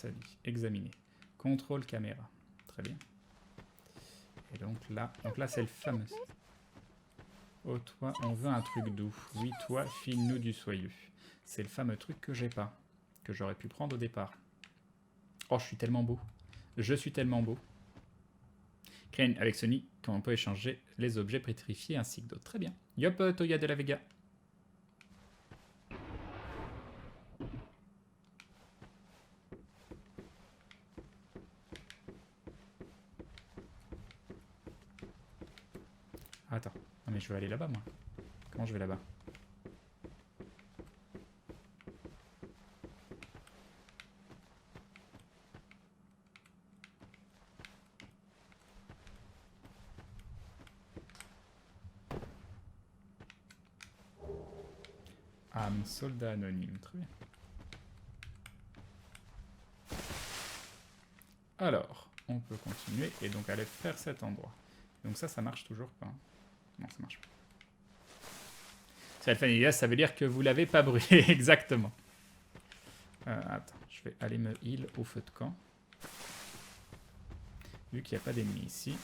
ça dit. Examiner. Contrôle caméra. Très bien. Et donc là c'est le fameux. Oh toi, on veut un truc doux. Oui, toi, file-nous du soyeux. C'est le fameux truc que j'ai pas. Que j'aurais pu prendre au départ. Oh, je suis tellement beau. Je suis tellement beau. Crane avec Sony, quand on peut échanger les objets pétrifiés ainsi que d'autres. Très bien. Yop, Toya de la Vega. Attends. Non mais je veux aller là-bas, moi. Comment je vais là-bas? Soldat anonyme, très bien. Alors, on peut continuer et donc aller faire cet endroit. Donc ça marche toujours pas. Non, ça marche pas. C'est Alphanilias, ça veut dire que vous l'avez pas brûlé, exactement. Attends, je vais aller me heal au feu de camp. Vu qu'il n'y a pas d'ennemis ici.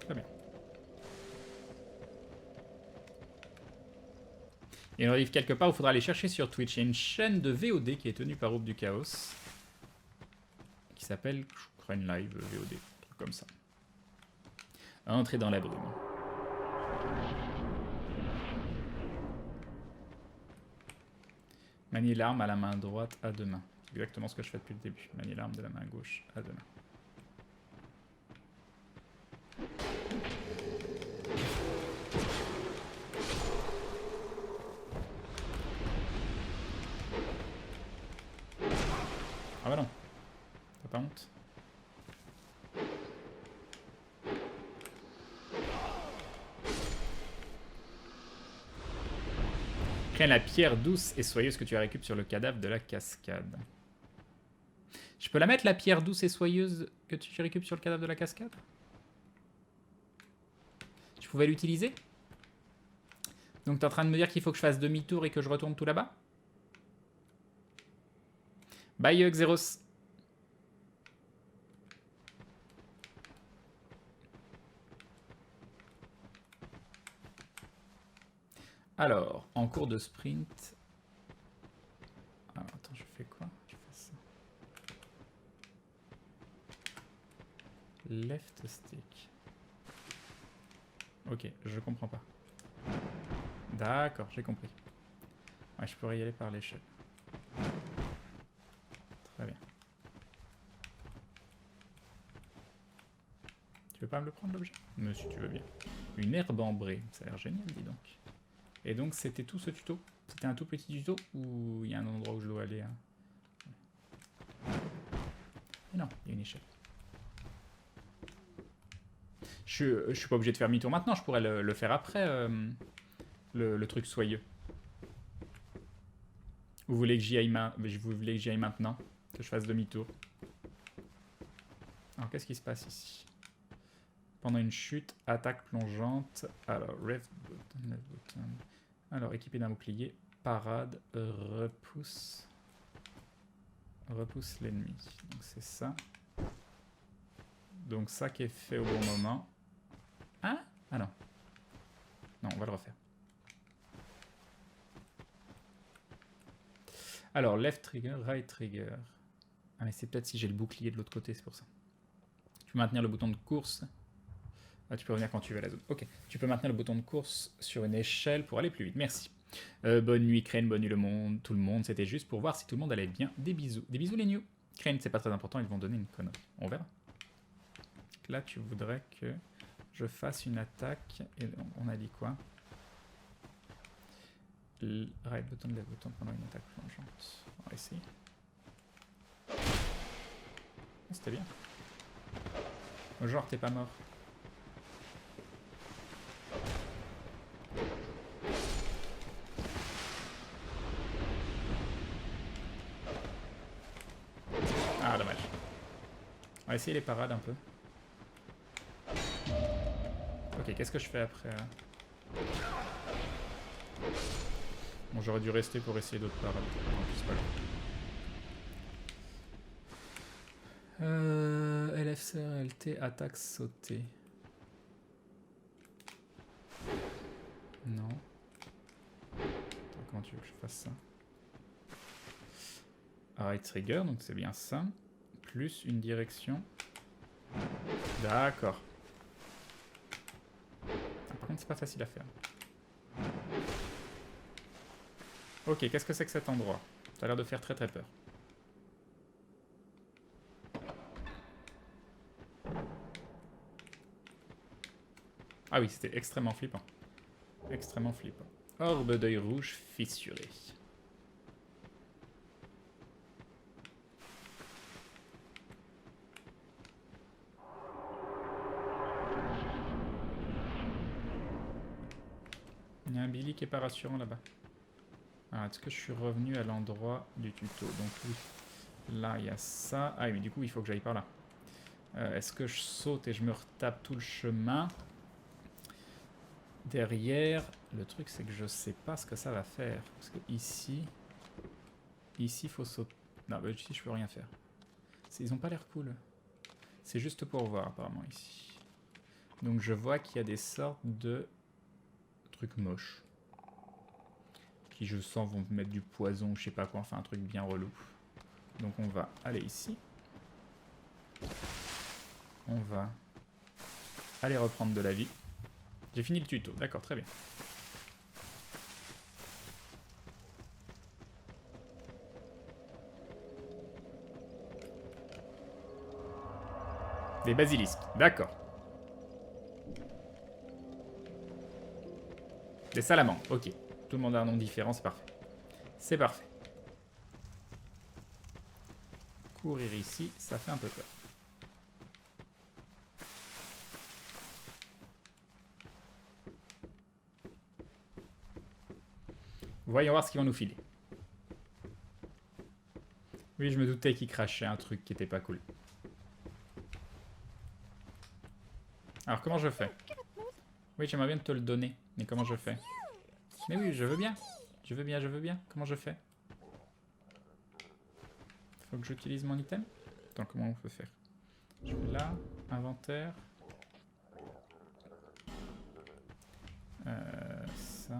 Très bien. Et on arrive quelque part où il faudra aller chercher sur Twitch. Il y a une chaîne de VOD qui est tenue par Aube du Chaos. Qui s'appelle Crane Live VOD. Un truc comme ça. Entrer dans la brume. Manier l'arme à la main droite à deux mains. C'est exactement ce que je fais depuis le début. Manier l'arme de la main gauche à deux mains. Ah bah non. T'as pas honte? Crée la pierre douce et soyeuse que tu as récupérée sur le cadavre de la cascade. Je peux la mettre, la pierre douce et soyeuse que tu récupères sur le cadavre de la cascade? Tu pouvais l'utiliser? Donc t'es en train de me dire qu'il faut que je fasse demi-tour et que je retourne tout là-bas? Bye Xeros. Alors, en cours de sprint... Alors, attends, je fais quoi? Je fais ça. Left stick. Ok, je comprends pas. D'accord, j'ai compris. Ouais, je pourrais y aller par l'échelle. Très bien. Tu veux pas me le prendre, l'objet? Mais si tu veux bien. Une herbe ambrée, ça a l'air génial, dis donc. Et donc, c'était tout ce tuto? C'était un tout petit tuto? Ou il y a un endroit où je dois aller? Hein? Et non, il y a une échelle. Je suis pas obligé de faire demi-tour maintenant, je pourrais le faire après, le truc soyeux. Vous voulez que j'y aille, maintenant? Que je fasse demi-tour? Alors, qu'est-ce qui se passe ici? Pendant une chute, attaque plongeante. Alors, left button. Alors, équipé d'un bouclier, parade, repousse l'ennemi. Donc, c'est ça. Donc, ça qui est fait au bon moment. Hein? Ah non. Non, on va le refaire. Alors, left trigger, right trigger. Ah, mais c'est peut-être si j'ai le bouclier de l'autre côté, c'est pour ça. Tu peux maintenir le bouton de course. Ah, tu peux revenir quand tu veux à la zone. Ok. Tu peux maintenir le bouton de course sur une échelle pour aller plus vite. Merci. Bonne nuit, Crane. Bonne nuit, tout le monde. C'était juste pour voir si tout le monde allait bien. Des bisous. Des bisous, les new. Crane, c'est pas très important. Ils vont donner une connerie. On verra. Là, tu voudrais que je fasse une attaque. Et on a dit quoi? Right button, left button pendant une attaque plongeante. On va essayer. Oh, c'était bien. Genre, t'es pas mort. Ah, dommage. va essayer les parades un peu. Ok, qu'est-ce que je fais après? Bon, j'aurais dû rester pour essayer d'autres parades. Non, c'est pas grave. LFCRLT, attaque sautée. Non. Attends, comment tu veux que je fasse ça? Right trigger, donc c'est bien ça. Plus une direction. D'accord. Par contre, c'est pas facile à faire. Ok, qu'est-ce que c'est que cet endroit? Ça a l'air de faire très très peur. Ah oui, c'était extrêmement flippant. Extrêmement flippant. Orbe d'œil rouge fissuré. Il y a un Billy qui est pas rassurant là-bas. Alors, est-ce que je suis revenu à l'endroit du tuto? Donc oui, là il y a ça. Ah oui, mais du coup il faut que j'aille par là. Est-ce que je saute et je me retape tout le chemin? Derrière, le truc c'est que je sais pas ce que ça va faire. Parce que ici il faut sauter. Non, bah ici je peux rien faire. Ils ont pas l'air cool. C'est juste pour voir apparemment ici. Donc je vois qu'il y a des sortes de trucs moches. Qui je sens vont mettre du poison, je sais pas quoi, enfin un truc bien relou. Donc on va aller ici. On va aller reprendre de la vie. J'ai fini le tuto, d'accord, très bien. Des basilisques, d'accord. Des salamandres, ok. Tout le monde a un nom différent, c'est parfait. C'est parfait. Courir ici, ça fait un peu peur. Voyons voir ce qu'ils vont nous filer. Oui, je me doutais qu'ils crachaient un truc qui était pas cool. Alors, comment je fais? Oui, j'aimerais bien te le donner, mais comment je fais? Mais oui, je veux bien. Je veux bien, je veux bien. Comment je fais? Faut que j'utilise mon item? Attends, comment on peut faire? Je vais là, inventaire. Ça.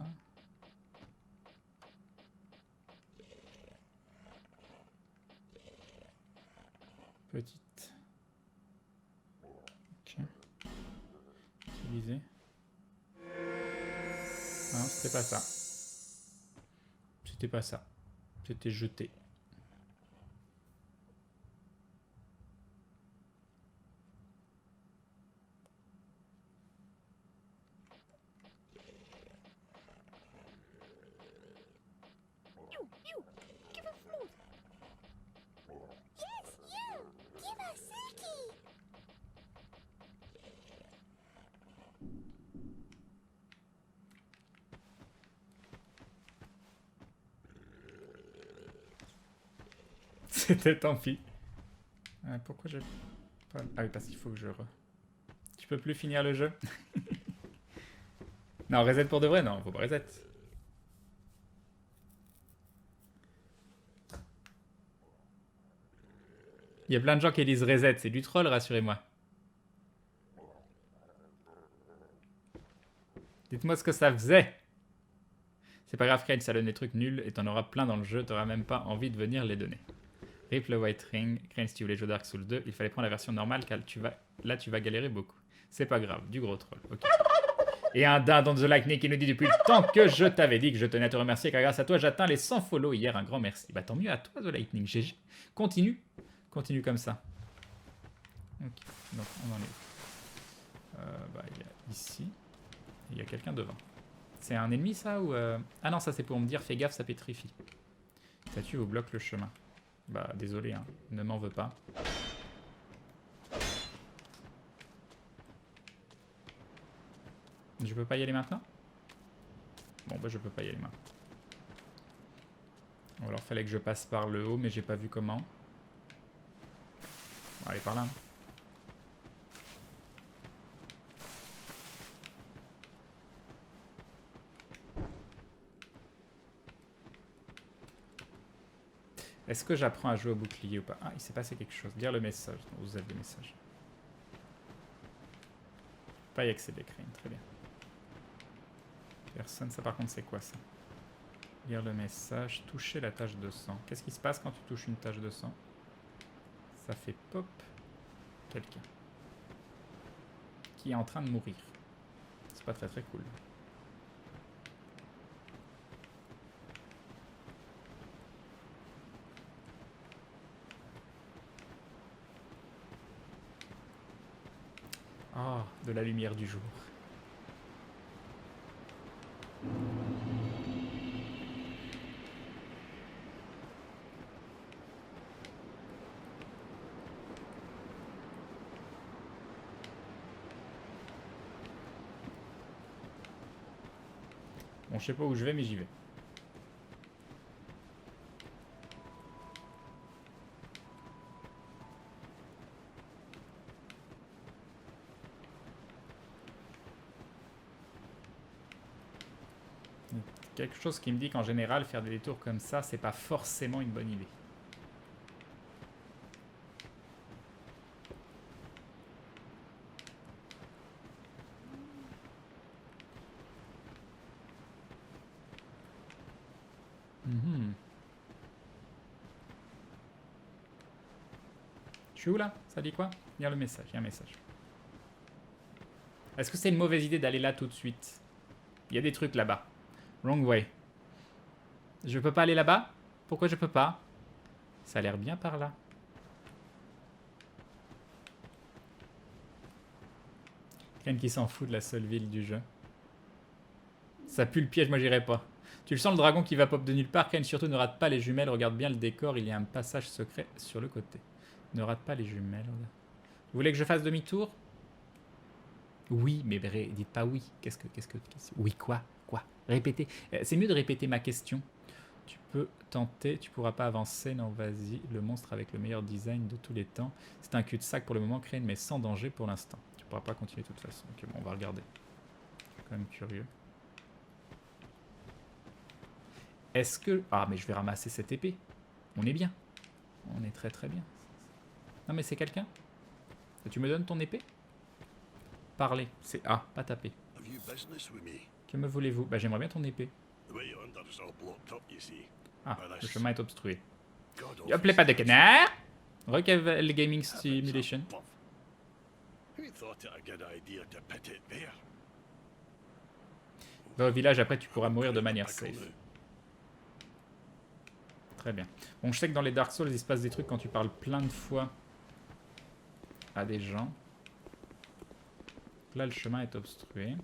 Petite. Ok. Utiliser. Non, c'était pas ça. C'était pas ça. C'était jeté. C'était tant pis. Pourquoi j'ai pas... Ah oui, parce qu'il faut que je... Tu peux plus finir le jeu? Non, reset pour de vrai? Non, faut pas reset. Il y a plein de gens qui disent reset, c'est du troll, rassurez-moi. Dites-moi ce que ça faisait. C'est pas grave, Crane, ça donne des trucs nuls et t'en auras plein dans le jeu, t'auras même pas envie de venir les donner. Rip le White Ring, Crane, si tu voulais jouer Dark Souls 2, il fallait prendre la version normale car là tu vas galérer beaucoup. C'est pas grave, du gros troll, ok. Et un dindon de The Lightning qui nous dit depuis le temps que je t'avais dit que je tenais à te remercier car grâce à toi j'atteins les 100 follow hier, un grand merci. Bah tant mieux à toi The Lightning, GG. Continue, continue comme ça. Ok, donc on en est où? Bah il y a ici, il y a quelqu'un devant. C'est un ennemi ça ou Ah non, ça c'est pour me dire fais gaffe, ça pétrifie. Statue vous bloque le chemin. Bah désolé, hein, ne m'en veux pas. Je peux pas y aller maintenant? Bon bah je peux pas y aller maintenant. Ou alors fallait que je passe par le haut mais j'ai pas vu comment. Bon, allez par là. Est-ce que j'apprends à jouer au bouclier ou pas? Ah, il s'est passé quelque chose. Lire le message. Vous avez des messages. Pas y accéder, Crane. Très bien. Personne. Ça, par contre, c'est quoi ça? Lire le message. Toucher la tache de sang. Qu'est-ce qui se passe quand tu touches une tache de sang? Ça fait pop. Quelqu'un. Qui est en train de mourir. C'est pas très très cool. Ah, de la lumière du jour. Bon, je sais pas où je vais, mais j'y vais. Quelque chose qui me dit qu'en général, faire des détours comme ça, c'est pas forcément une bonne idée. Je suis où là? Ça dit quoi? Lire le message, il y a un message. Est-ce que c'est une mauvaise idée d'aller là tout de suite? Il y a des trucs là-bas. Wrong way. Je peux pas aller là-bas? Pourquoi je peux pas? Ça a l'air bien par là. Quelqu'un qui s'en fout de la seule ville du jeu. Ça pue le piège, moi j'irai pas. Tu le sens le dragon qui va pop de nulle part. Ken, surtout ne rate pas les jumelles, regarde bien le décor, il y a un passage secret sur le côté. Ne rate pas les jumelles. Vous voulez que je fasse demi-tour? Oui, mais dites pas oui. Qu'est-ce que... Oui, quoi? Quoi? Répétez. C'est mieux de répéter ma question. Tu peux tenter, tu pourras pas avancer. Non, vas-y. Le monstre avec le meilleur design de tous les temps. C'est un cul-de-sac pour le moment, Crane, mais sans danger pour l'instant. Tu pourras pas continuer de toute façon. Ok, bon, on va regarder. Je suis quand même curieux. Est-ce que... Ah, mais je vais ramasser cette épée. On est bien. On est très très bien. Non, mais c'est quelqu'un? Tu me donnes ton épée? Parler. C'est A, pas taper. Que me voulez-vous? Bah, j'aimerais bien ton épée. Ah, le chemin est obstrué. Hop, les pattes de canard! Le Gaming Simulation. Va au village, après tu pourras mourir de manière safe. Très bien. Bon, je sais que dans les Dark Souls, il se passe des trucs quand tu parles plein de fois à des gens. Là, le chemin est obstrué.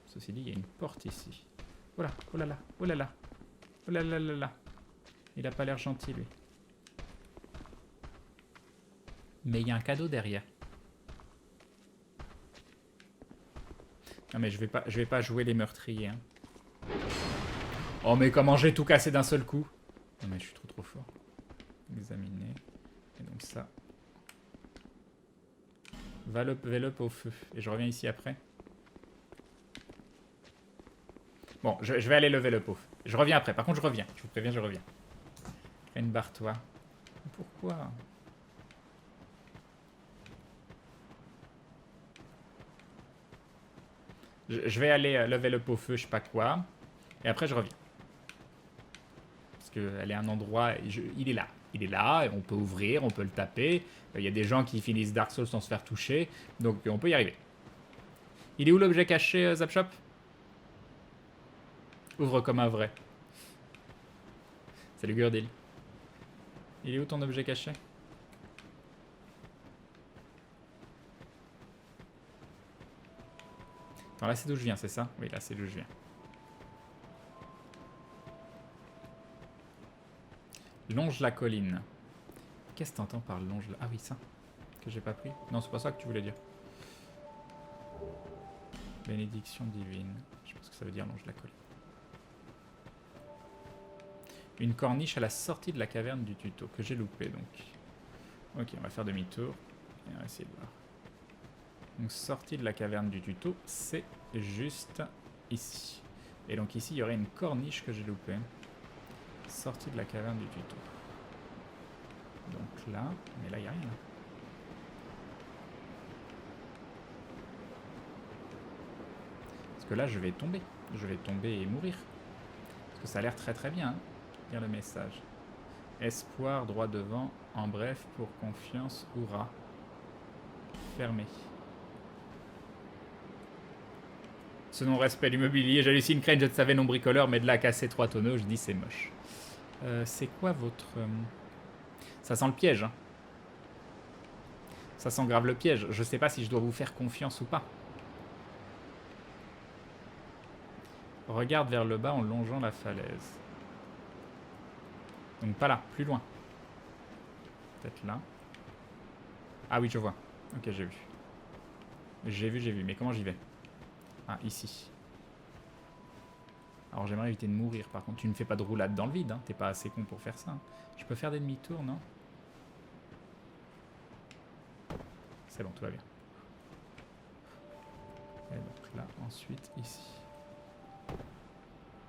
Ceci dit, il y a une porte ici. Oh là, oh là là, oh là là. Oh là là là là. Il a pas l'air gentil, lui. Mais il y a un cadeau derrière. Non mais je vais pas jouer les meurtriers. Hein. Oh mais comment j'ai tout cassé d'un seul coup? Non mais je suis trop fort. Examiner. Et donc ça. Level up au feu. Et je reviens ici après. Bon, je vais aller level up au feu. Je reviens après. Par contre, je reviens. Je vous préviens, je reviens. Une barre-toi. Pourquoi? Je vais aller level up au feu, je sais pas quoi. Et après, je reviens. Parce qu'elle est un endroit... il est là. Il est là, on peut ouvrir, on peut le taper. Il y a des gens qui finissent Dark Souls sans se faire toucher. Donc, on peut y arriver. Il est où l'objet caché, Zapshop? Ouvre comme un vrai. Salut Gurdil. Il est où ton objet caché? Attends, là c'est d'où je viens, c'est ça? Oui, là c'est d'où je viens. Longe la colline. Qu'est-ce que t'entends par longe la... Ah oui, ça. Que j'ai pas pris. Non, c'est pas ça que tu voulais dire. Bénédiction divine. Je pense que ça veut dire longe la colline. Une corniche à la sortie de la caverne du tuto, que j'ai loupé donc. Ok, on va faire demi-tour. Et on va essayer de voir. Donc sortie de la caverne du tuto, c'est juste ici. Et donc ici, il y aurait une corniche que j'ai loupée. Sortie de la caverne du tuto. Donc là, mais là il n'y a rien. Parce que là je vais tomber. Je vais tomber et mourir. Parce que ça a l'air très très bien. Hein. Lire le message. Espoir, droit devant, en bref, pour confiance, hurrah. Fermé. Ce non-respect du mobilier, j'hallucine, Crane, je te savais non bricoleur, mais de là à casser 3 tonneaux, je dis c'est moche. C'est quoi votre... Ça sent le piège. Hein. Ça sent grave le piège. Je sais pas si je dois vous faire confiance ou pas. Regarde vers le bas en longeant la falaise. Donc pas là, plus loin. Peut-être là. Ah oui, je vois. Ok, j'ai vu. J'ai vu. Mais comment j'y vais? Ah, ici. Alors j'aimerais éviter de mourir. Par contre, tu ne fais pas de roulade dans le vide. Hein. T'es pas assez con pour faire ça. Hein. Je peux faire des demi-tours, non? C'est bon, tout va bien. Et donc là, ensuite, ici.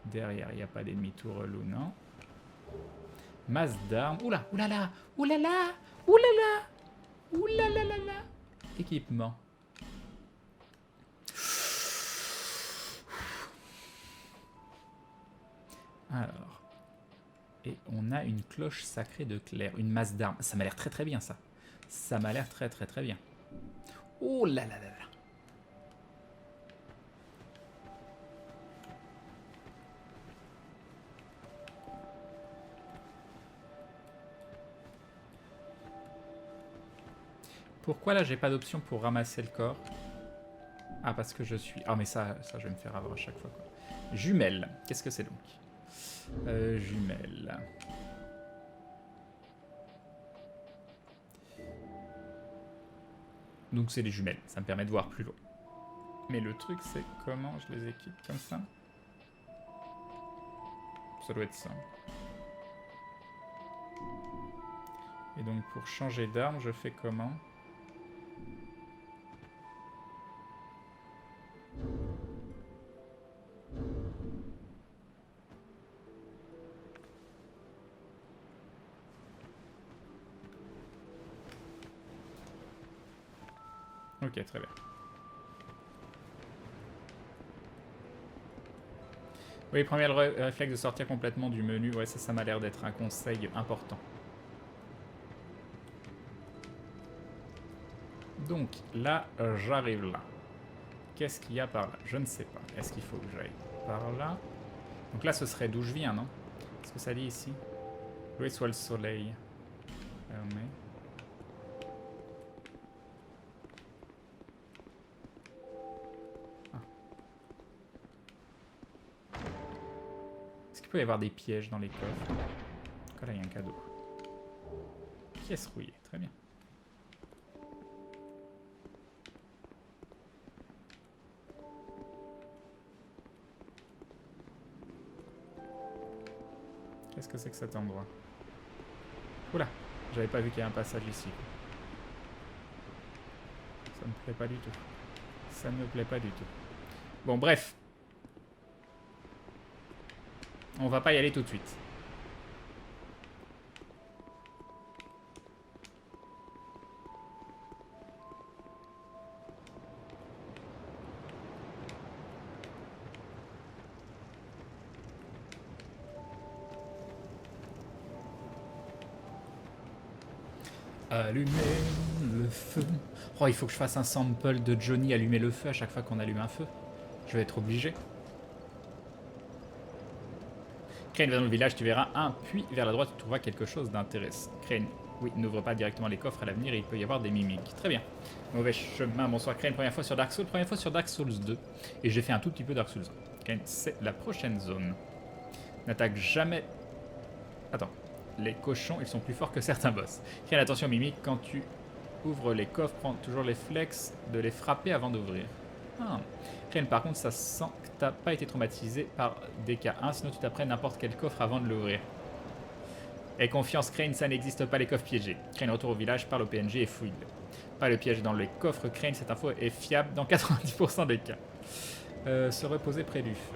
Derrière, il n'y a pas d'ennemi-tour relou, non? Masse d'armes. Oula, oulala, oulala, oulala, oulala. Équipement. Alors. Et on a une cloche sacrée de Claire. Une masse d'armes. Ça m'a l'air très très bien, ça. Ça m'a l'air très très très bien. Oh là là là là. Pourquoi là j'ai pas d'option pour ramasser le corps? Ah parce que je suis... Ah mais ça je vais me faire avoir à chaque fois quoi. Jumelles. Qu'est-ce que c'est donc? Jumelles. Donc c'est des jumelles. Ça me permet de voir plus loin. Mais le truc c'est comment je les équipe comme ça? Ça doit être ça. Et donc pour changer d'arme je fais comment? Ok, très bien. Oui, premier réflexe de sortir complètement du menu. Ouais, ça m'a l'air d'être un conseil important. Donc, là, j'arrive là. Qu'est-ce qu'il y a par là? Je ne sais pas. Est-ce qu'il faut que j'aille par là? Donc là, ce serait d'où je viens, non? Qu'est-ce que ça dit ici? Où soit le soleil? Fermé. Est-ce qu'il peut y avoir des pièges dans les coffres? En tout cas, là, il y a un cadeau. Pièce rouillée, très bien. Qu'est-ce que c'est que cet endroit? Oula, j'avais pas vu qu'il y avait un passage ici. Ça me plaît pas du tout. Ça ne me plaît pas du tout. Bon, bref. On va pas y aller tout de suite. Allumer le feu. Oh, il faut que je fasse un sample de Johnny allumer le feu à chaque fois qu'on allume un feu. Je vais être obligé. Crane va dans le village, tu verras un puits vers la droite, tu trouveras quelque chose d'intéressant. Crane, oui, n'ouvre pas directement les coffres à l'avenir, il peut y avoir des mimiques. Très bien. Mauvais chemin, bonsoir Crane, première fois sur Dark Souls, première fois sur Dark Souls 2. Et j'ai fait un tout petit peu Dark Souls 1. Crane, c'est la prochaine zone. N'attaque jamais... Attends. Les cochons, ils sont plus forts que certains boss. Crane, attention mimique, quand tu ouvres les coffres, prends toujours les flex de les frapper avant d'ouvrir. Ah. Crane, par contre, ça sent que t'as pas été traumatisé par DK1, sinon tu t'apprends n'importe quel coffre avant de l'ouvrir. Et confiance, Crane, ça n'existe pas les coffres piégés. Crane, retour au village, parle au PNJ et fouille. Pas le piège dans les coffres, Crane, cette info est fiable dans 90% des cas. Se reposer près du feu.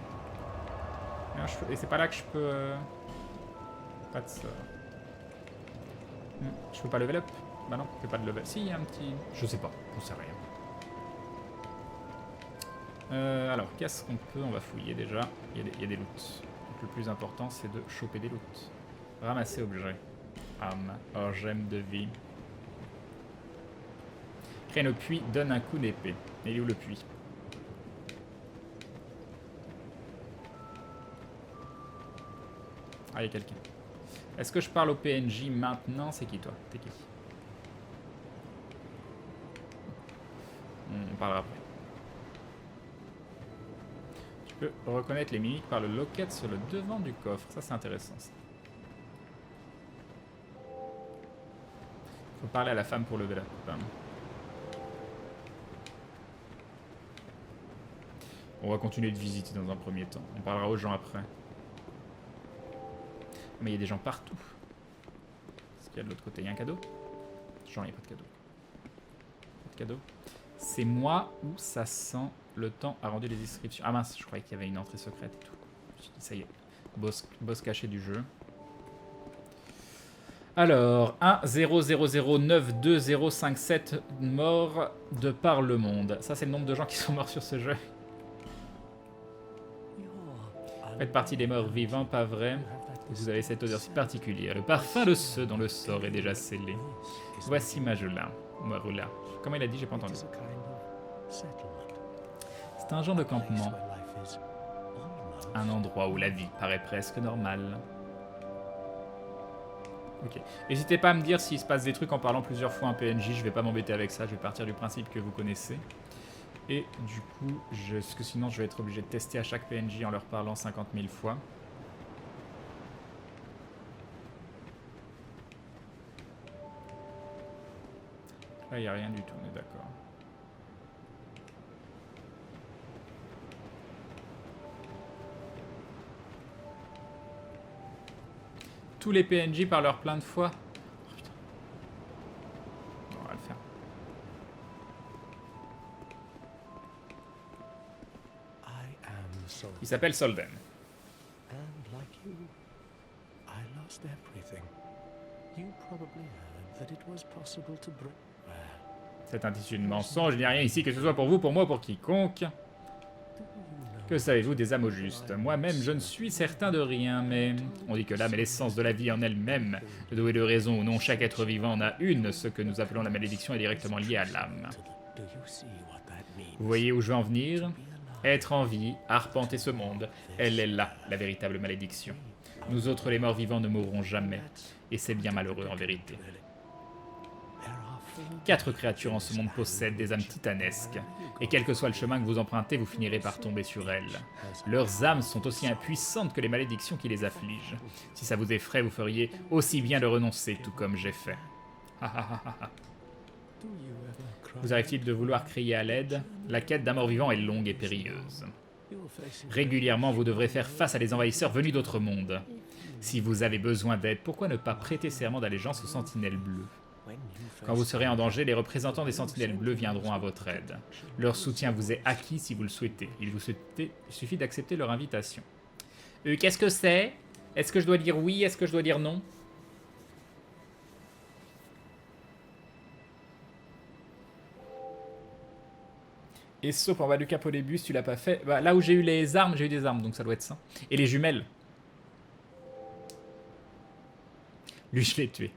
Et c'est pas là que je peux... Pas de sort. Je peux pas level up? Bah non, je peux pas de level. Si, il y a un petit... Je sais pas, j'en sais rien. Alors, qu'est-ce qu'on peut? On va fouiller déjà. Il y a des loots. Donc le plus important, c'est de choper des loots. Ramasser objet. Arme. Or, gemme de vie. Créer le puits, donne un coup d'épée. Et il est où le puits? Ah, il y a quelqu'un. Est-ce que je parle au PNJ maintenant? C'est qui toi? T'es qui? On parlera après. Tu peux reconnaître les mimiques par le locket sur le devant du coffre. Ça, c'est intéressant. Ça. Faut parler à la femme pour lever la coupe. On va continuer de visiter dans un premier temps. On parlera aux gens après. Mais il y a des gens partout. Qu'est-ce qu'il y a de l'autre côté? Il y a un cadeau? Genre, il n'y a pas de cadeau. Pas de cadeau. C'est moi ou ça sent le temps a rendu les inscriptions. Ah mince, je croyais qu'il y avait une entrée secrète et tout. Je me suis dit, ça y est. Boss caché du jeu. Alors, 1-0-0-0-9-2-0-5-7 morts de par le monde. Ça, c'est le nombre de gens qui sont morts sur ce jeu. Faites partie des morts vivants, pas vrai? Vous avez cette odeur si particulière. Le parfum de ceux dont le sort est déjà scellé. Voici Majula. Marula. Comment il a dit? J'ai pas entendu. C'est un genre de campement. Un endroit où la vie paraît presque normale. Ok. N'hésitez pas à me dire s'il se passe des trucs en parlant plusieurs fois un PNJ. Je vais pas m'embêter avec ça. Je vais partir du principe que vous connaissez. Et du coup, parce que sinon je vais être obligé de tester à chaque PNJ en leur parlant 50 000 fois. Là, il n'y a rien du tout, on est d'accord. Tous les PNJ parlent plein de fois. Oh, putain. Bon, on va le faire. Il s'appelle Solden. C'est un tissu de mensonge, il n'y a rien ici, que ce soit pour vous, pour moi, pour quiconque. Que savez-vous des âmes au juste? Moi-même, je ne suis certain de rien, mais on dit que l'âme est l'essence de la vie en elle-même. Doué de raison ou non, chaque être vivant en a une. Ce que nous appelons la malédiction est directement lié à l'âme. Vous voyez où je veux en venir? Être en vie, arpenter ce monde, elle est là, la véritable malédiction. Nous autres, les morts vivants, ne mourrons jamais. Et c'est bien malheureux en vérité. 4 créatures en ce monde possèdent des âmes titanesques, et quel que soit le chemin que vous empruntez, vous finirez par tomber sur elles. Leurs âmes sont aussi impuissantes que les malédictions qui les affligent. Si ça vous effraie, vous feriez aussi bien de renoncer, tout comme j'ai fait. Vous arrive-t-il de vouloir crier à l'aide? La quête d'un mort-vivant est longue et périlleuse. Régulièrement, vous devrez faire face à des envahisseurs venus d'autres mondes. Si vous avez besoin d'aide, pourquoi ne pas prêter serment d'allégeance aux sentinelles bleues? Quand vous serez en danger, les représentants des sentinelles bleues viendront à votre aide. Leur soutien vous est acquis si vous le souhaitez. Il suffit d'accepter leur invitation. Qu'est-ce que c'est? Est-ce que je dois dire oui? Est-ce que je dois dire non? Et sauf en bas du cap au début, si tu l'as pas fait. Bah, là où j'ai eu les armes, j'ai eu des armes, donc ça doit être ça. Et les jumelles. Lui, je l'ai tué.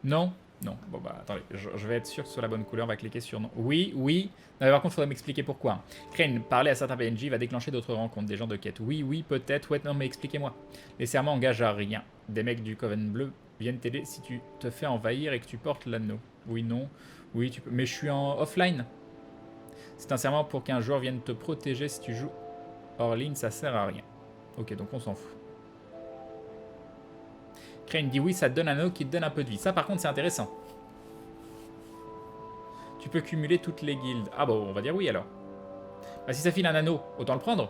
Non? Non. Bon bah attendez, je vais être sûr que ce soit la bonne couleur, on va cliquer sur non. Oui, oui. Non, mais par contre, il faudrait m'expliquer pourquoi. Crane, parler à certains PNJ va déclencher d'autres rencontres, des gens de quête. Oui, oui, peut-être. Ouais, non, mais expliquez-moi. Les serments engagent à rien. Des mecs du Coven Bleu viennent t'aider si tu te fais envahir et que tu portes l'anneau. Oui, non. Oui, tu peux. Mais je suis en offline. C'est un serment pour qu'un joueur vienne te protéger si tu joues hors ligne, ça sert à rien. Ok, donc on s'en fout. Crane dit oui, ça te donne un anneau qui te donne un peu de vie. Ça, par contre, c'est intéressant. Tu peux cumuler toutes les guildes. Ah bon, on va dire oui alors. Bah, si ça file un anneau, autant le prendre.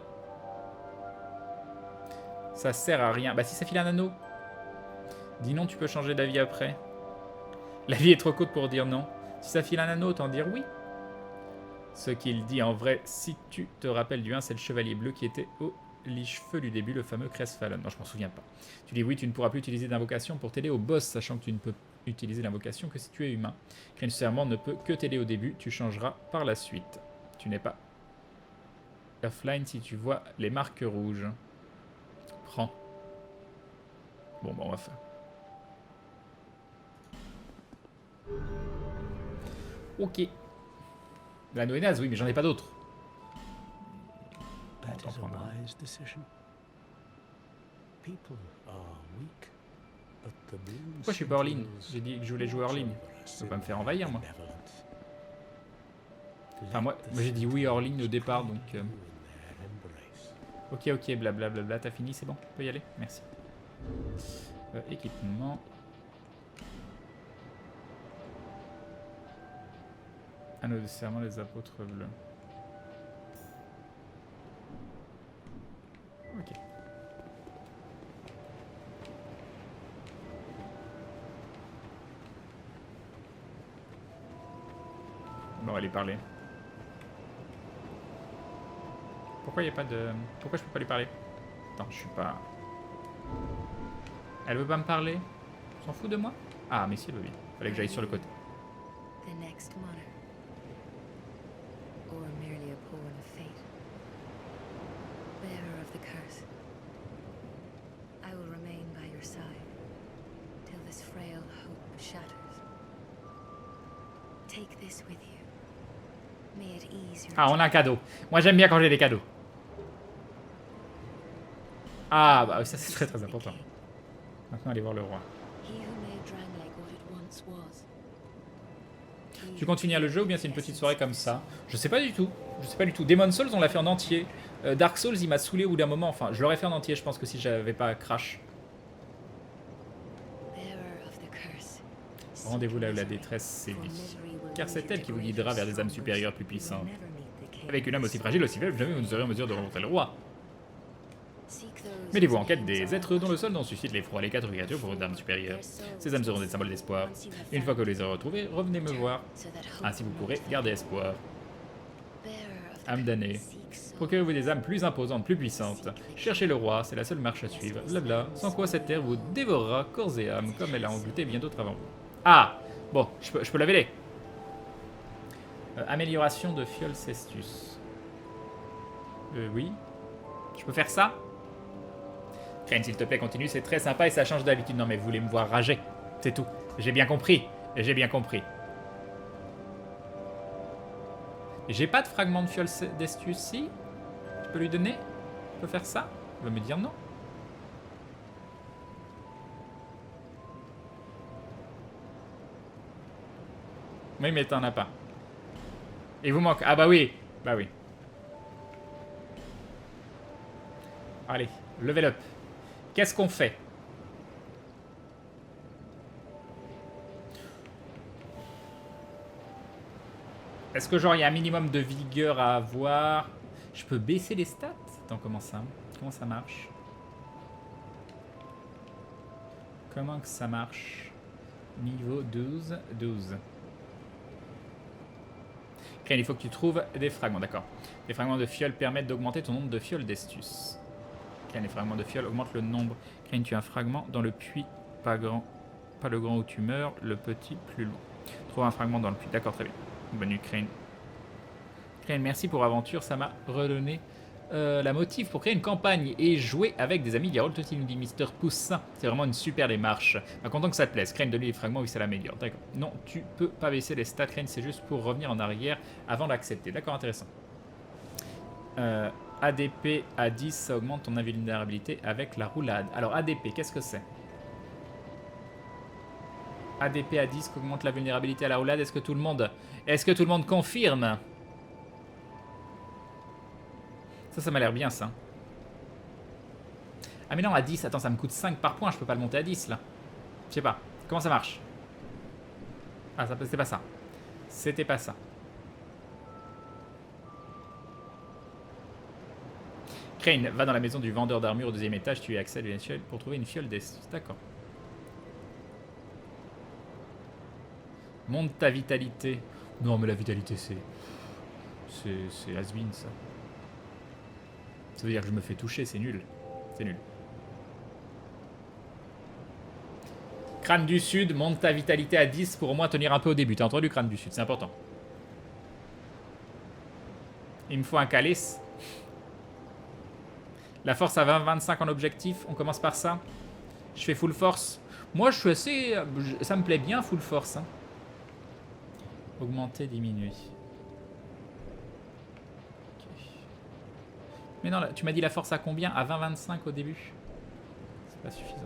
Ça sert à rien. Bah, si ça file un anneau. Dis non, tu peux changer d'avis après. La vie est trop courte pour dire non. Si ça file un anneau, autant dire oui. Ce qu'il dit en vrai, si tu te rappelles du 1, c'est le chevalier bleu qui était au liche-feu du début, le fameux Crestfallen. Non, je m'en souviens pas. Tu dis oui, tu ne pourras plus utiliser d'invocation pour t'aider au boss, sachant que tu ne peux utiliser l'invocation que si tu es humain. Crane Serment ne peut que t'aider au début, tu changeras par la suite. Tu n'es pas offline si tu vois les marques rouges. Prends. Bon, bah on va faire. Ok. L'anneau est naze, oui, mais j'en ai pas d'autres. That is a wise decision. People are weak, but the moon Pourquoi je suis pas hors ligne? signals J'ai dit que je voulais jouer hors ligne. Je peux pas me faire envahir, moi. benevolence. Enfin, moi j'ai dit oui hors ligne au départ, donc... In their embrace. Ok, ok, blablabla, t'as fini, c'est bon? On peut y aller? Merci. Équipement. Anneau de serment des apôtres bleus. Ok. On va aller parler. Pourquoi il n'y a pas de... Pourquoi je peux pas lui parler? Attends, je suis pas... Elle veut pas me parler? S'en fout de moi? Ah, mais si, elle veut bien. Fallait que j'aille sur le côté. The next monarch. Or merely a pawn of fate. Bearer of the curse. I will remain by your side till this frail hope shatters. Take this with you. May it ease your Ah, on a un cadeau. Moi, j'aime bien quand j'ai des cadeaux. Ah, bah ça, c'est très très important. Maintenant, aller voir le roi. He who made Drangleic what it once was. Tu continues le jeu ou bien c'est une petite soirée comme ça? Je sais pas du tout. Je sais pas du tout. Demon's Souls, on l'a fait en entier. Dark Souls, il m'a saoulé au bout d'un moment. Enfin, je l'aurais fait en entier, je pense que si j'avais pas crash. Bearer of the curse. Rendez-vous là où la détresse sévit. Car c'est elle qui vous guidera vers des âmes supérieures plus puissantes. Avec une âme aussi fragile, aussi faible, jamais vous ne serez en mesure de rencontrer le roi. Mettez-vous en quête des êtres dont le sol dont suscite l'effroi, les 4 créatures pour une âme supérieure. Ces âmes seront des symboles d'espoir. Une fois que vous les aurez retrouvées, revenez me voir. Ainsi vous pourrez garder espoir. Âme damnée. Procurez-vous des âmes plus imposantes, plus puissantes. Cherchez le roi, c'est la seule marche à suivre. Blabla, sans quoi cette terre vous dévorera corps et âme, comme elle a englouté bien d'autres avant vous. Ah! Bon, je peux laver les. Amélioration de Fiole Cestus. Oui. Je peux faire ça? Crane, s'il te plaît, continue, c'est très sympa et ça change d'habitude. Non mais vous voulez me voir rager, c'est tout. J'ai bien compris, j'ai bien compris. J'ai pas de fragment de Fiole Cestus, si? Je peux lui donner? Je peux faire ça? Il va me dire non. Oui, mais t'en as pas. Il vous manque... Ah bah oui. Bah oui. Allez, level up. Qu'est-ce qu'on fait? Est-ce que genre il y a un minimum de vigueur à avoir? Je peux baisser les stats? Attends, comment ça? Comment ça marche? Comment que ça marche? Niveau 12, 12. Crane, il faut que tu trouves des fragments, d'accord. Les fragments de fiole permettent d'augmenter ton nombre de fioles d'estus. Crane, les fragments de fiole augmentent le nombre. Crane, tu as un fragment dans le puits, pas grand, pas le grand où tu meurs, le petit plus long. Trouve un fragment dans le puits, d'accord, très bien. Bonne nuit, Crane. Crane, merci pour l'aventure, ça m'a redonné la motive pour créer une campagne et jouer avec des amis. Garol, toi, nous dit Mister Poussin. C'est vraiment une super démarche. Bah, content que ça te plaise. Crane, donne-lui les fragments, oui, ça l'améliore. D'accord. Non, tu peux pas baisser les stats, Crane, c'est juste pour revenir en arrière avant d'accepter. D'accord, intéressant. ADP à 10, ça augmente ton invulnérabilité avec la roulade. Alors, ADP, qu'est-ce que c'est? ADP à 10 qui augmente la vulnérabilité à la roulade. Est-ce que tout le monde confirme? Ça m'a l'air bien, ça. Ah mais non, à 10, attends, ça me coûte 5 par point, je peux pas le monter à 10, là. Je sais pas. Comment ça marche? Ah, c'était pas ça. C'était pas ça. Crane, va dans la maison du vendeur d'armure au 2e étage, tu y accèdes éventuellement pour trouver une fiole d'estus. D'accord. Monte ta vitalité. Non, mais la vitalité, c'est has-been, ça. Ça veut dire que je me fais toucher, c'est nul. C'est nul. Crâne du Sud, monte ta vitalité à 10 pour au moins tenir un peu au début. T'as entendu Crâne du Sud, c'est important. Il me faut un calice. La force à 20-25 en objectif, on commence par ça. Je fais full force. Moi je suis assez... ça me plaît bien full force. Hein. Augmenter, diminuer. Okay. Mais non, là, tu m'as dit la force à combien? À 20-25 au début? C'est pas suffisant.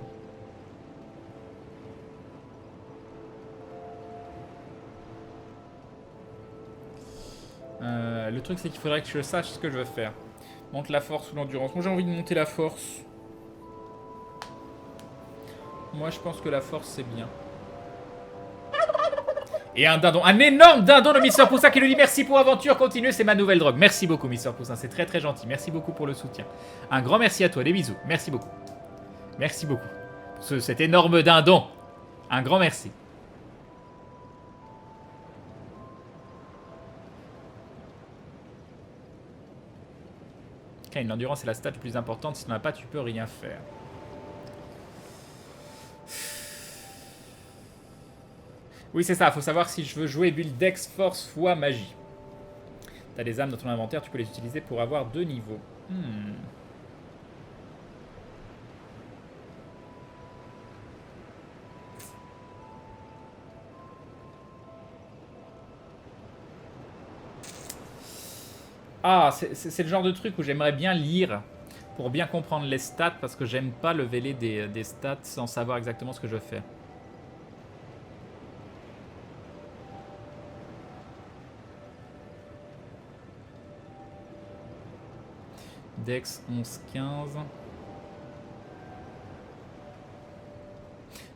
Le truc c'est qu'il faudrait que je sache ce que je veux faire. Monte la force ou l'endurance. Moi j'ai envie de monter la force. Moi je pense que la force c'est bien. Et un dindon, un énorme dindon de Mister Poussin qui lui dit merci pour aventure, continue, c'est ma nouvelle drogue. Merci beaucoup Mister Poussin, c'est très très gentil. Merci beaucoup pour le soutien. Un grand merci à toi, des bisous. Merci beaucoup. Merci beaucoup. Cet énorme dindon. Un grand merci. L'endurance est la stat la plus importante. Si tu n'en as pas, tu peux rien faire. Oui, c'est ça. Il faut savoir si je veux jouer build Dex, Force, Foi, Magie. Tu as des âmes dans ton inventaire. Tu peux les utiliser pour avoir 2 niveaux. Ah, c'est le genre de truc où j'aimerais bien lire pour bien comprendre les stats parce que j'aime pas leveler des stats sans savoir exactement ce que je fais. Dex 11-15.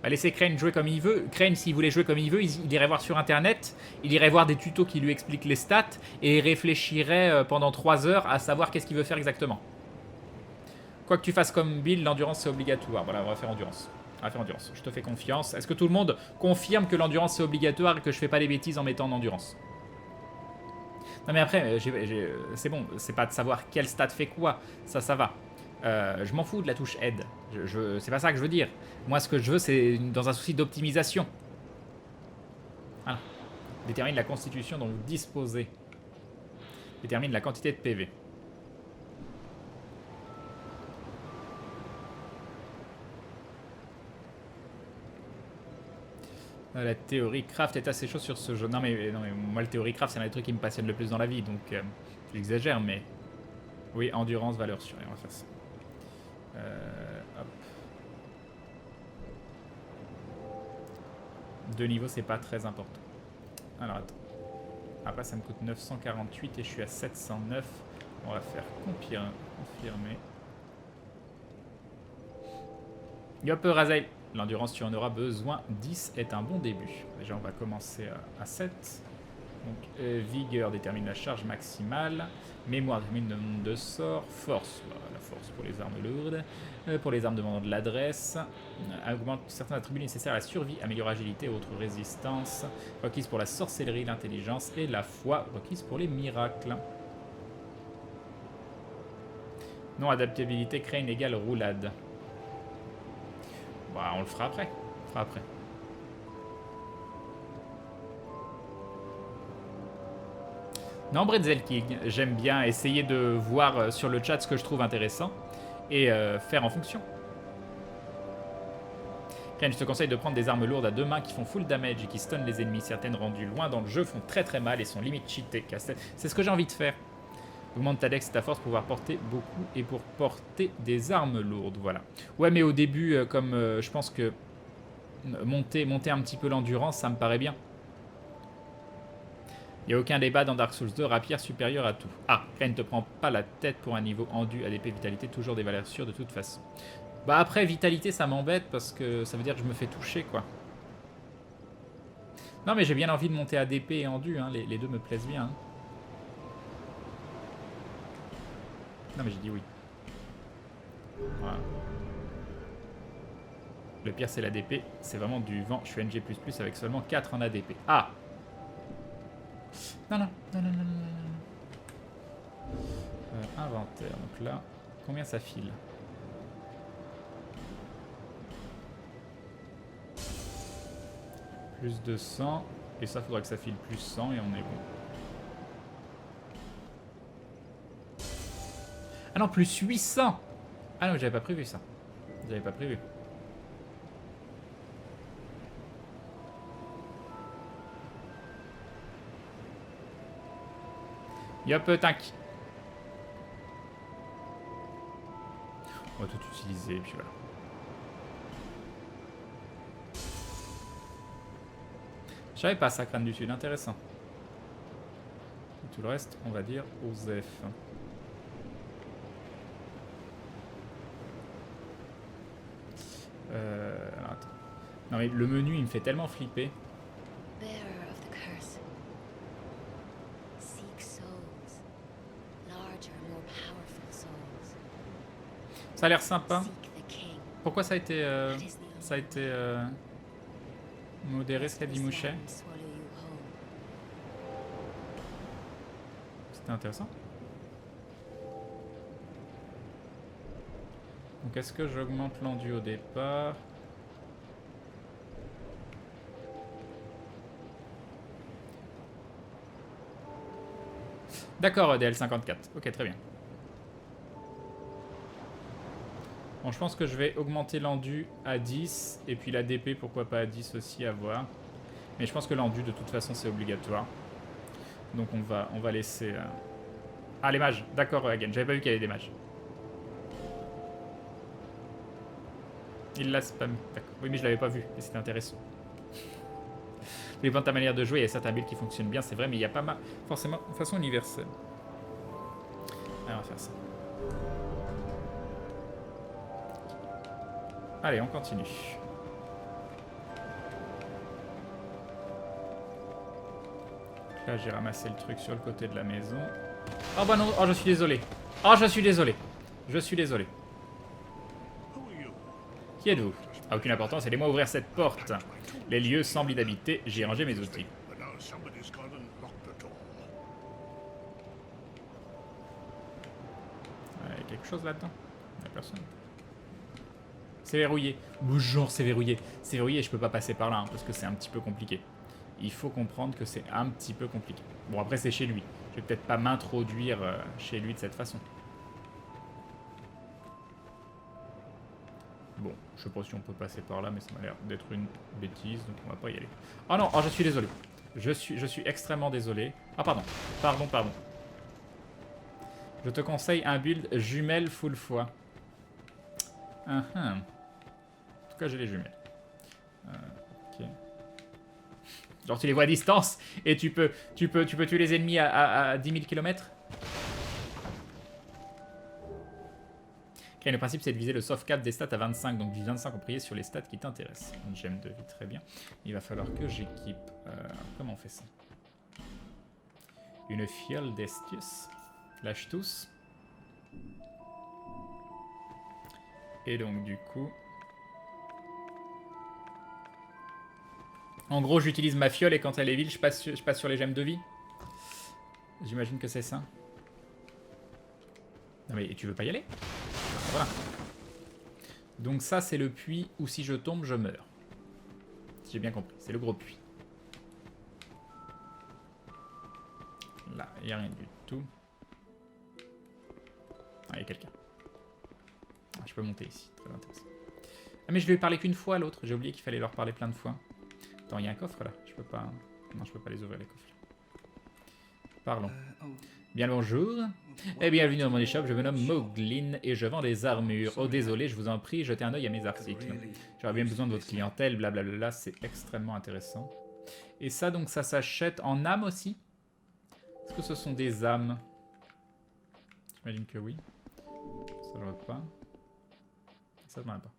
Va laisser Crane jouer comme il veut. Crane, s'il voulait jouer comme il veut, il irait voir sur internet, il irait voir des tutos qui lui expliquent les stats et il réfléchirait pendant 3 heures à savoir qu'est-ce qu'il veut faire exactement. Quoi que tu fasses comme build, l'endurance c'est obligatoire. Voilà, on va faire endurance. On va faire endurance. Je te fais confiance. Est-ce que tout le monde confirme que l'endurance c'est obligatoire et que je fais pas des bêtises en mettant en endurance? Non mais après, c'est bon, c'est pas de savoir quel stat fait quoi. Ça va. Je m'en fous de la touche aide. C'est pas ça que je veux dire. Moi, ce que je veux, c'est dans un souci d'optimisation. Voilà. Détermine la constitution dont vous disposez. Détermine la quantité de PV. La théorie craft est assez chaude sur ce jeu. Non mais moi, le théorie craft, c'est un des trucs qui me passionne le plus dans la vie. Donc, j'exagère, mais... Oui, endurance, valeur sûre. On va faire ça. Hop. 2 niveaux, c'est pas très important. Alors, attends. Après, ça me coûte 948 et je suis à 709. On va faire confirmer. Yop, Razaï. L'endurance, tu en auras besoin. 10 est un bon début. Déjà, on va commencer à 7. Donc, vigueur détermine la charge maximale. Mémoire détermine le nombre de sorts. Force, voilà, la force pour les armes lourdes. Pour les armes demandant de l'adresse. Augmente certains attributs nécessaires à la survie. Améliore agilité et autres résistances. Requise pour la sorcellerie, l'intelligence et la foi. Requise pour les miracles. Non adaptabilité, Crane égale roulade. Bah, on le fera après. Non, Bretzel King, j'aime bien essayer de voir sur le chat ce que je trouve intéressant et faire en fonction. Crane, je te conseille de prendre des armes lourdes à 2 mains qui font full damage et qui stunnent les ennemis. Certaines rendues loin dans le jeu font très très mal et sont limite cheatées. C'est ce que j'ai envie de faire. Augmente ta dex et ta force pour pouvoir porter beaucoup et pour porter des armes lourdes. Voilà. Ouais, mais au début, comme je pense que monter un petit peu l'endurance, ça me paraît bien. Il n'y a aucun débat dans Dark Souls 2, rapière supérieure à tout. Ah, Crane ne te prend pas la tête pour un niveau endu, ADP, vitalité, toujours des valeurs sûres de toute façon. Bah après, vitalité, ça m'embête parce que ça veut dire que je me fais toucher, quoi. Non, mais j'ai bien envie de monter ADP et endu, hein. Les deux me plaisent bien. Hein. Non, mais j'ai dit oui. Voilà. Le pire, c'est l'ADP. C'est vraiment du vent. Je suis NG++ avec seulement 4 en ADP. Ah! Non. Inventaire. Donc là, Combien ça file? Plus de 100. Et ça, faudra que ça file plus 100 et on est bon. Ah non, plus 800! Ah non, j'avais pas prévu ça. J'avais pas prévu. Yop, tac. On va tout utiliser, et puis voilà. Je savais pas ça, crâne du sud, intéressant. Et tout le reste, on va dire Osef. Alors, attends. Non mais le menu il me fait tellement flipper. Bearer of the curse. Seek souls. Larger, more powerful souls. Ça a l'air sympa. Seek the king. Pourquoi ça a été That is the modéré ce qu'a dit Mouchet? Stand swallow you whole. C'était intéressant. Donc est-ce que j'augmente l'endu au départ? D'accord, DL54. Ok, très bien. Bon, je pense que je vais augmenter l'endu à 10. Et puis la DP, pourquoi pas à 10 aussi, à voir. Mais je pense que l'endu, de toute façon, c'est obligatoire. Donc on va laisser... Ah, les mages. D'accord, again. J'avais pas vu qu'il y avait des mages. Il l'a spam. D'accord. Oui, mais je l'avais pas vu. Et c'était intéressant. Tout dépend de ta manière de jouer. Il y a certains builds qui fonctionnent bien, c'est vrai, mais il n'y a pas forcément de façon universelle. Allez, on va faire ça. Allez, on continue. Là, j'ai ramassé le truc sur le côté de la maison. Oh bah non, oh je suis désolé. Oh, je suis désolé. Je suis désolé. Qui êtes-vous? A aucune importance, aidez-moi à ouvrir cette porte. Les lieux semblent inhabités, j'ai rangé mes outils. Il y a quelque chose là-dedans? Il n'y a personne. C'est verrouillé. Genre c'est verrouillé. C'est verrouillé et je peux pas passer par là hein, parce que c'est un petit peu compliqué. Il faut comprendre que c'est un petit peu compliqué. Bon après c'est chez lui. Je vais peut-être pas m'introduire chez lui de cette façon. Bon, je sais pas si on peut passer par là, mais ça m'a l'air d'être une bêtise, donc on va pas y aller. Oh non, oh je suis désolé. Je suis extrêmement désolé. Ah pardon, pardon. Je te conseille un build jumelle full foi. En tout cas, j'ai les jumelles. Ok. Genre tu les vois à distance et tu peux tuer les ennemis à 10 000 km. Okay, le principe c'est de viser le soft cap des stats à 25, donc vise 25 en prier sur les stats qui t'intéressent. Une gemme de vie, très bien. Il va falloir que j'équipe... comment on fait ça? Une fiole d'Estius. Lâche tous. Et donc du coup... En gros j'utilise ma fiole et quand elle est vide je passe sur les gemmes de vie. J'imagine que c'est ça. Non mais tu veux pas y aller? Voilà. Donc ça c'est le puits où si je tombe je meurs. Si j'ai bien compris, c'est le gros puits. Là, il n'y a rien du tout. Ah, il y a quelqu'un. Ah, je peux monter ici, très intéressant. Ah mais je lui ai parlé qu'une fois à l'autre, j'ai oublié qu'il fallait leur parler plein de fois. Attends, il y a un coffre là, je peux pas... Non, je peux pas les ouvrir les coffres. Parlons. Bien le bonjour. Et bienvenue dans mon échoppe, je me nomme Moglin et je vends des armures. Oh désolé, je vous en prie, jetez un œil à mes articles. J'aurais bien besoin de votre clientèle, blablabla, c'est extrêmement intéressant. Et ça donc ça s'achète en âme aussi? Est-ce que ce sont des âmes? J'imagine que oui. Ça je vois pas. Ça je m'en ai pas.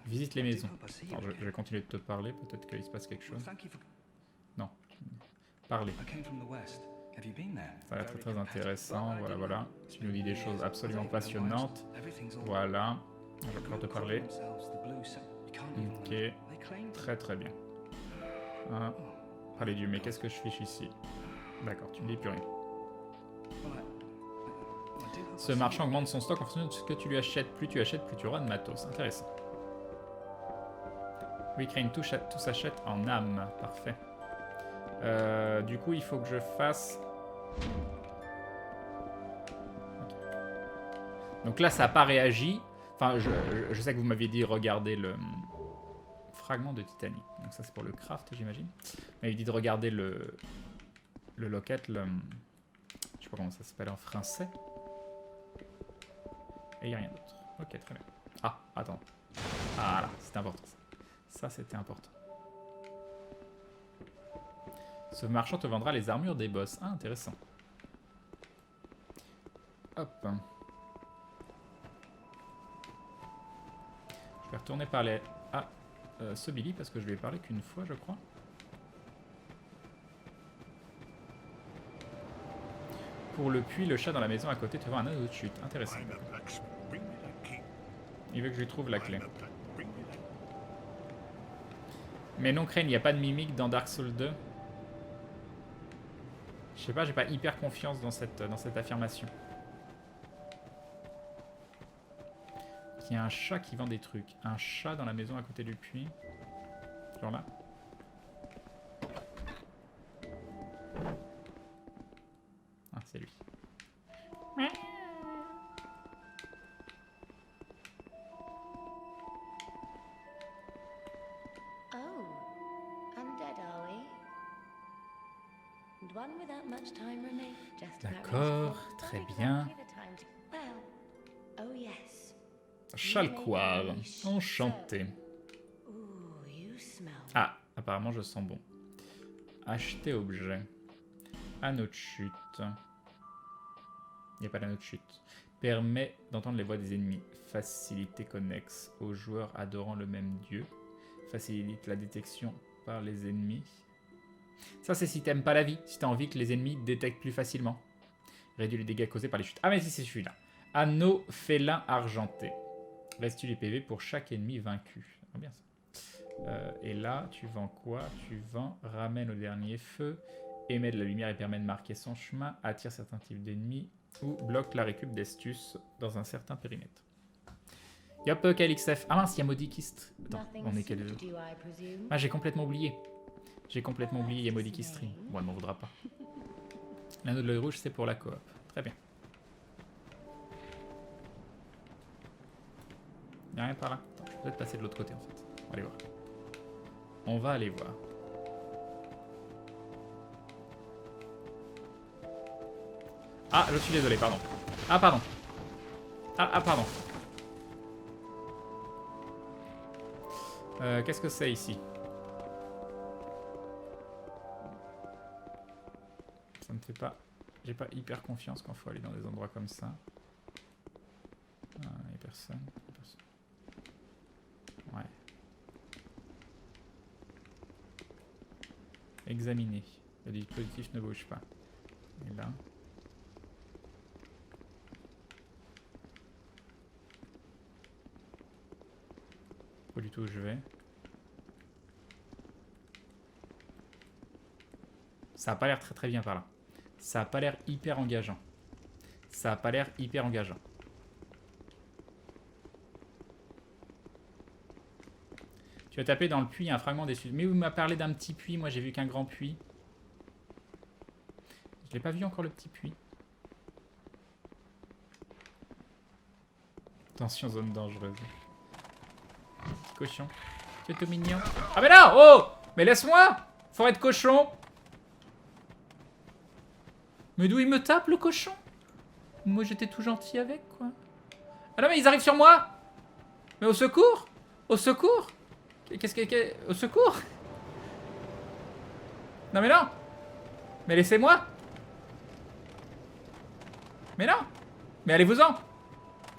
Visite les maisons. Alors, je vais continuer de te parler, peut-être qu'il se passe quelque chose. Non. Parler. Ça a l'air très très intéressant, voilà. Tu nous dis des choses absolument passionnantes. Voilà. Je vais pouvoir te parler. Ok. Très très bien. Parler Dieu, mais qu'est-ce que je fiche ici? D'accord, tu me dis plus rien. Ce marchand augmente son stock en fonction de ce que tu lui achètes. Plus tu achètes, plus tu auras de matos. Intéressant. Oui, crée une touche, tout s'achète en âme. Parfait. Du coup, il faut que je fasse... Okay. Donc là, ça n'a pas réagi. Enfin, je sais que vous m'aviez dit regarder le fragment de titanie. Donc ça, c'est pour le craft, j'imagine. Vous m'avez dit de regarder le locket, je sais pas comment ça s'appelle en français. Et il n'y a rien d'autre. Ok, très bien. Ah, attends. Ah là, c'était important ça. Ça, c'était important. Ce marchand te vendra les armures des boss. Ah, intéressant. Hop. Je vais retourner parler à ce Billy parce que je lui ai parlé qu'une fois, je crois. Pour le puits, le chat dans la maison à côté te vend un anneau de chute. Intéressant. Il veut que je lui trouve la clé. Mais non, Crane, il n'y a pas de mimique dans Dark Souls 2. Je sais pas, j'ai pas hyper confiance dans cette affirmation. Il y a un chat qui vend des trucs. Un chat dans la maison à côté du puits. Genre là. Ah, c'est lui. D'accord, très bien. Chalcoire, enchanté. Ah, apparemment je sens bon. Acheter objet. Anneau de chute. Il n'y a pas d'anneau de chute. Permet d'entendre les voix des ennemis. Facilité connexe aux joueurs adorant le même dieu. Facilite la détection par les ennemis. Ça, c'est si t'aimes pas la vie. Si t'as envie que les ennemis détectent plus facilement. Réduit les dégâts causés par les chutes. Ah, mais si, c'est celui-là. Anneau félin argenté. Restitue les PV pour chaque ennemi vaincu. Ah, bien ça. Et là, tu vends quoi? Tu vends ramène au dernier feu, émet de la lumière et permet de marquer son chemin, attire certains types d'ennemis ou bloque la récup d'estus dans un certain périmètre. Yop, KLXF. Ah mince, il y a Modikist. Attends, on est quel... Ah, j'ai complètement oublié. J'ai complètement oublié, il y a Modi qui stream. Bon, elle m'en voudra pas. L'anneau de l'œil rouge, c'est pour la coop. Très bien. Il n'y a rien par là. Attends, je vais peut-être passer de l'autre côté en fait. On va aller voir. On va aller voir. Ah, je suis désolé, pardon. Ah, pardon. Ah, pardon. Qu'est-ce que c'est ici? Ça me fait pas... J'ai pas hyper confiance quand il faut aller dans des endroits comme ça. Ah, y a personne. Ouais. Examiner. Le dispositif ne bouge pas. Et là... Pas du tout où je vais. Ça a pas l'air très très bien par là. Ça a pas l'air hyper engageant. Ça a pas l'air hyper engageant. Tu vas taper dans le puits, il y a un fragment des sud. Mais vous m'avez parlé d'un petit puits, moi j'ai vu qu'un grand puits. Je l'ai pas vu encore le petit puits. Attention, zone dangereuse. Petit cochon. Tu es tout mignon. Ah mais là, oh! Mais laisse-moi! Forêt de cochon! Mais d'où il me tape le cochon? Moi j'étais tout gentil avec quoi. Ah non mais ils arrivent sur moi! Mais au secours! Au secours! Qu'est-ce que... Au secours! Non mais non! Mais laissez-moi! Mais non! Mais allez-vous-en!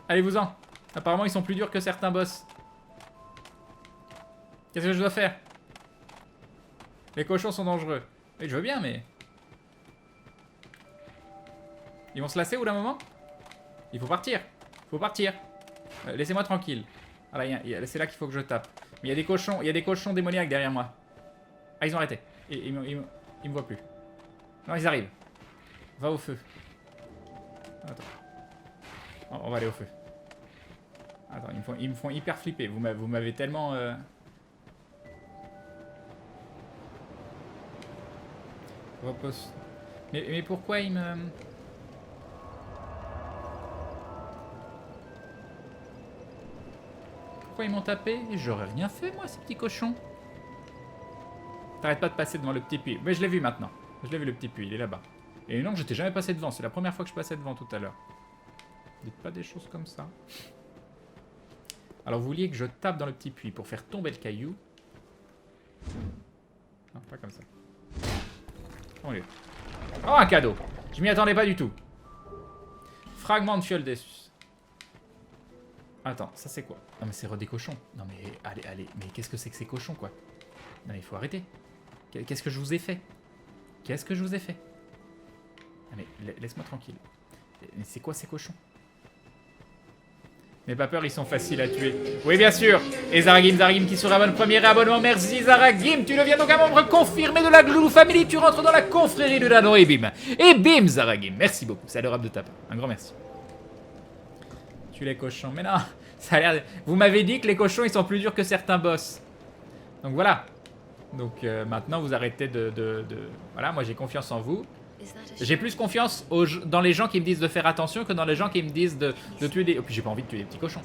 Allez-vous-en! Apparemment ils sont plus durs que certains boss. Qu'est-ce que je dois faire? Les cochons sont dangereux. Et je veux bien mais... Ils vont se lasser au bout d'un moment? Il faut partir. Faut partir. Laissez-moi tranquille. Voilà, c'est là qu'il faut que je tape. Mais il y a des cochons démoniaques derrière moi. Ah, ils ont arrêté. Ils me voient plus. Non, ils arrivent. Va au feu. Attends. On va aller au feu. Attends, ils me font hyper flipper. Vous m'avez tellement... Repose. Mais pourquoi ils me... Pourquoi ils m'ont tapé? J'aurais rien fait, moi, ces petits cochons. T'arrêtes pas de passer devant le petit puits. Mais je l'ai vu maintenant. Je l'ai vu, le petit puits, il est là-bas. Et non, j'étais jamais passé devant. C'est la première fois que je passais devant tout à l'heure. Dites pas des choses comme ça. Alors, vous vouliez que je tape dans le petit puits pour faire tomber le caillou. Non, pas comme ça. Oh, un cadeau. Je m'y attendais pas du tout. Fragment de fiole d'Essus. Attends, ça c'est quoi? Non mais c'est des cochons. Non mais allez, mais qu'est-ce que c'est que ces cochons quoi? Non mais il faut arrêter. Qu'est-ce que je vous ai fait? Qu'est-ce que je vous ai fait? Non mais laisse-moi tranquille. Mais c'est quoi ces cochons? N'aie pas peur, ils sont faciles à tuer. Oui bien sûr. Et Zaragim qui sera mon premier abonnement. Merci Zaragim, tu deviens donc un membre confirmé de la Glou Family. Tu rentres dans la confrérie de l'anneau et bim. Et bim Zaragim, merci beaucoup, c'est adorable de ta part. Un grand merci. Les cochons. Mais non, ça a l'air... Vous m'avez dit que les cochons, ils sont plus durs que certains boss. Donc voilà. Donc maintenant, vous arrêtez de... Voilà, moi j'ai confiance en vous. J'ai plus confiance dans les gens qui me disent de faire attention que dans les gens qui me disent de tuer des... Oh, puis j'ai pas envie de tuer des petits cochons.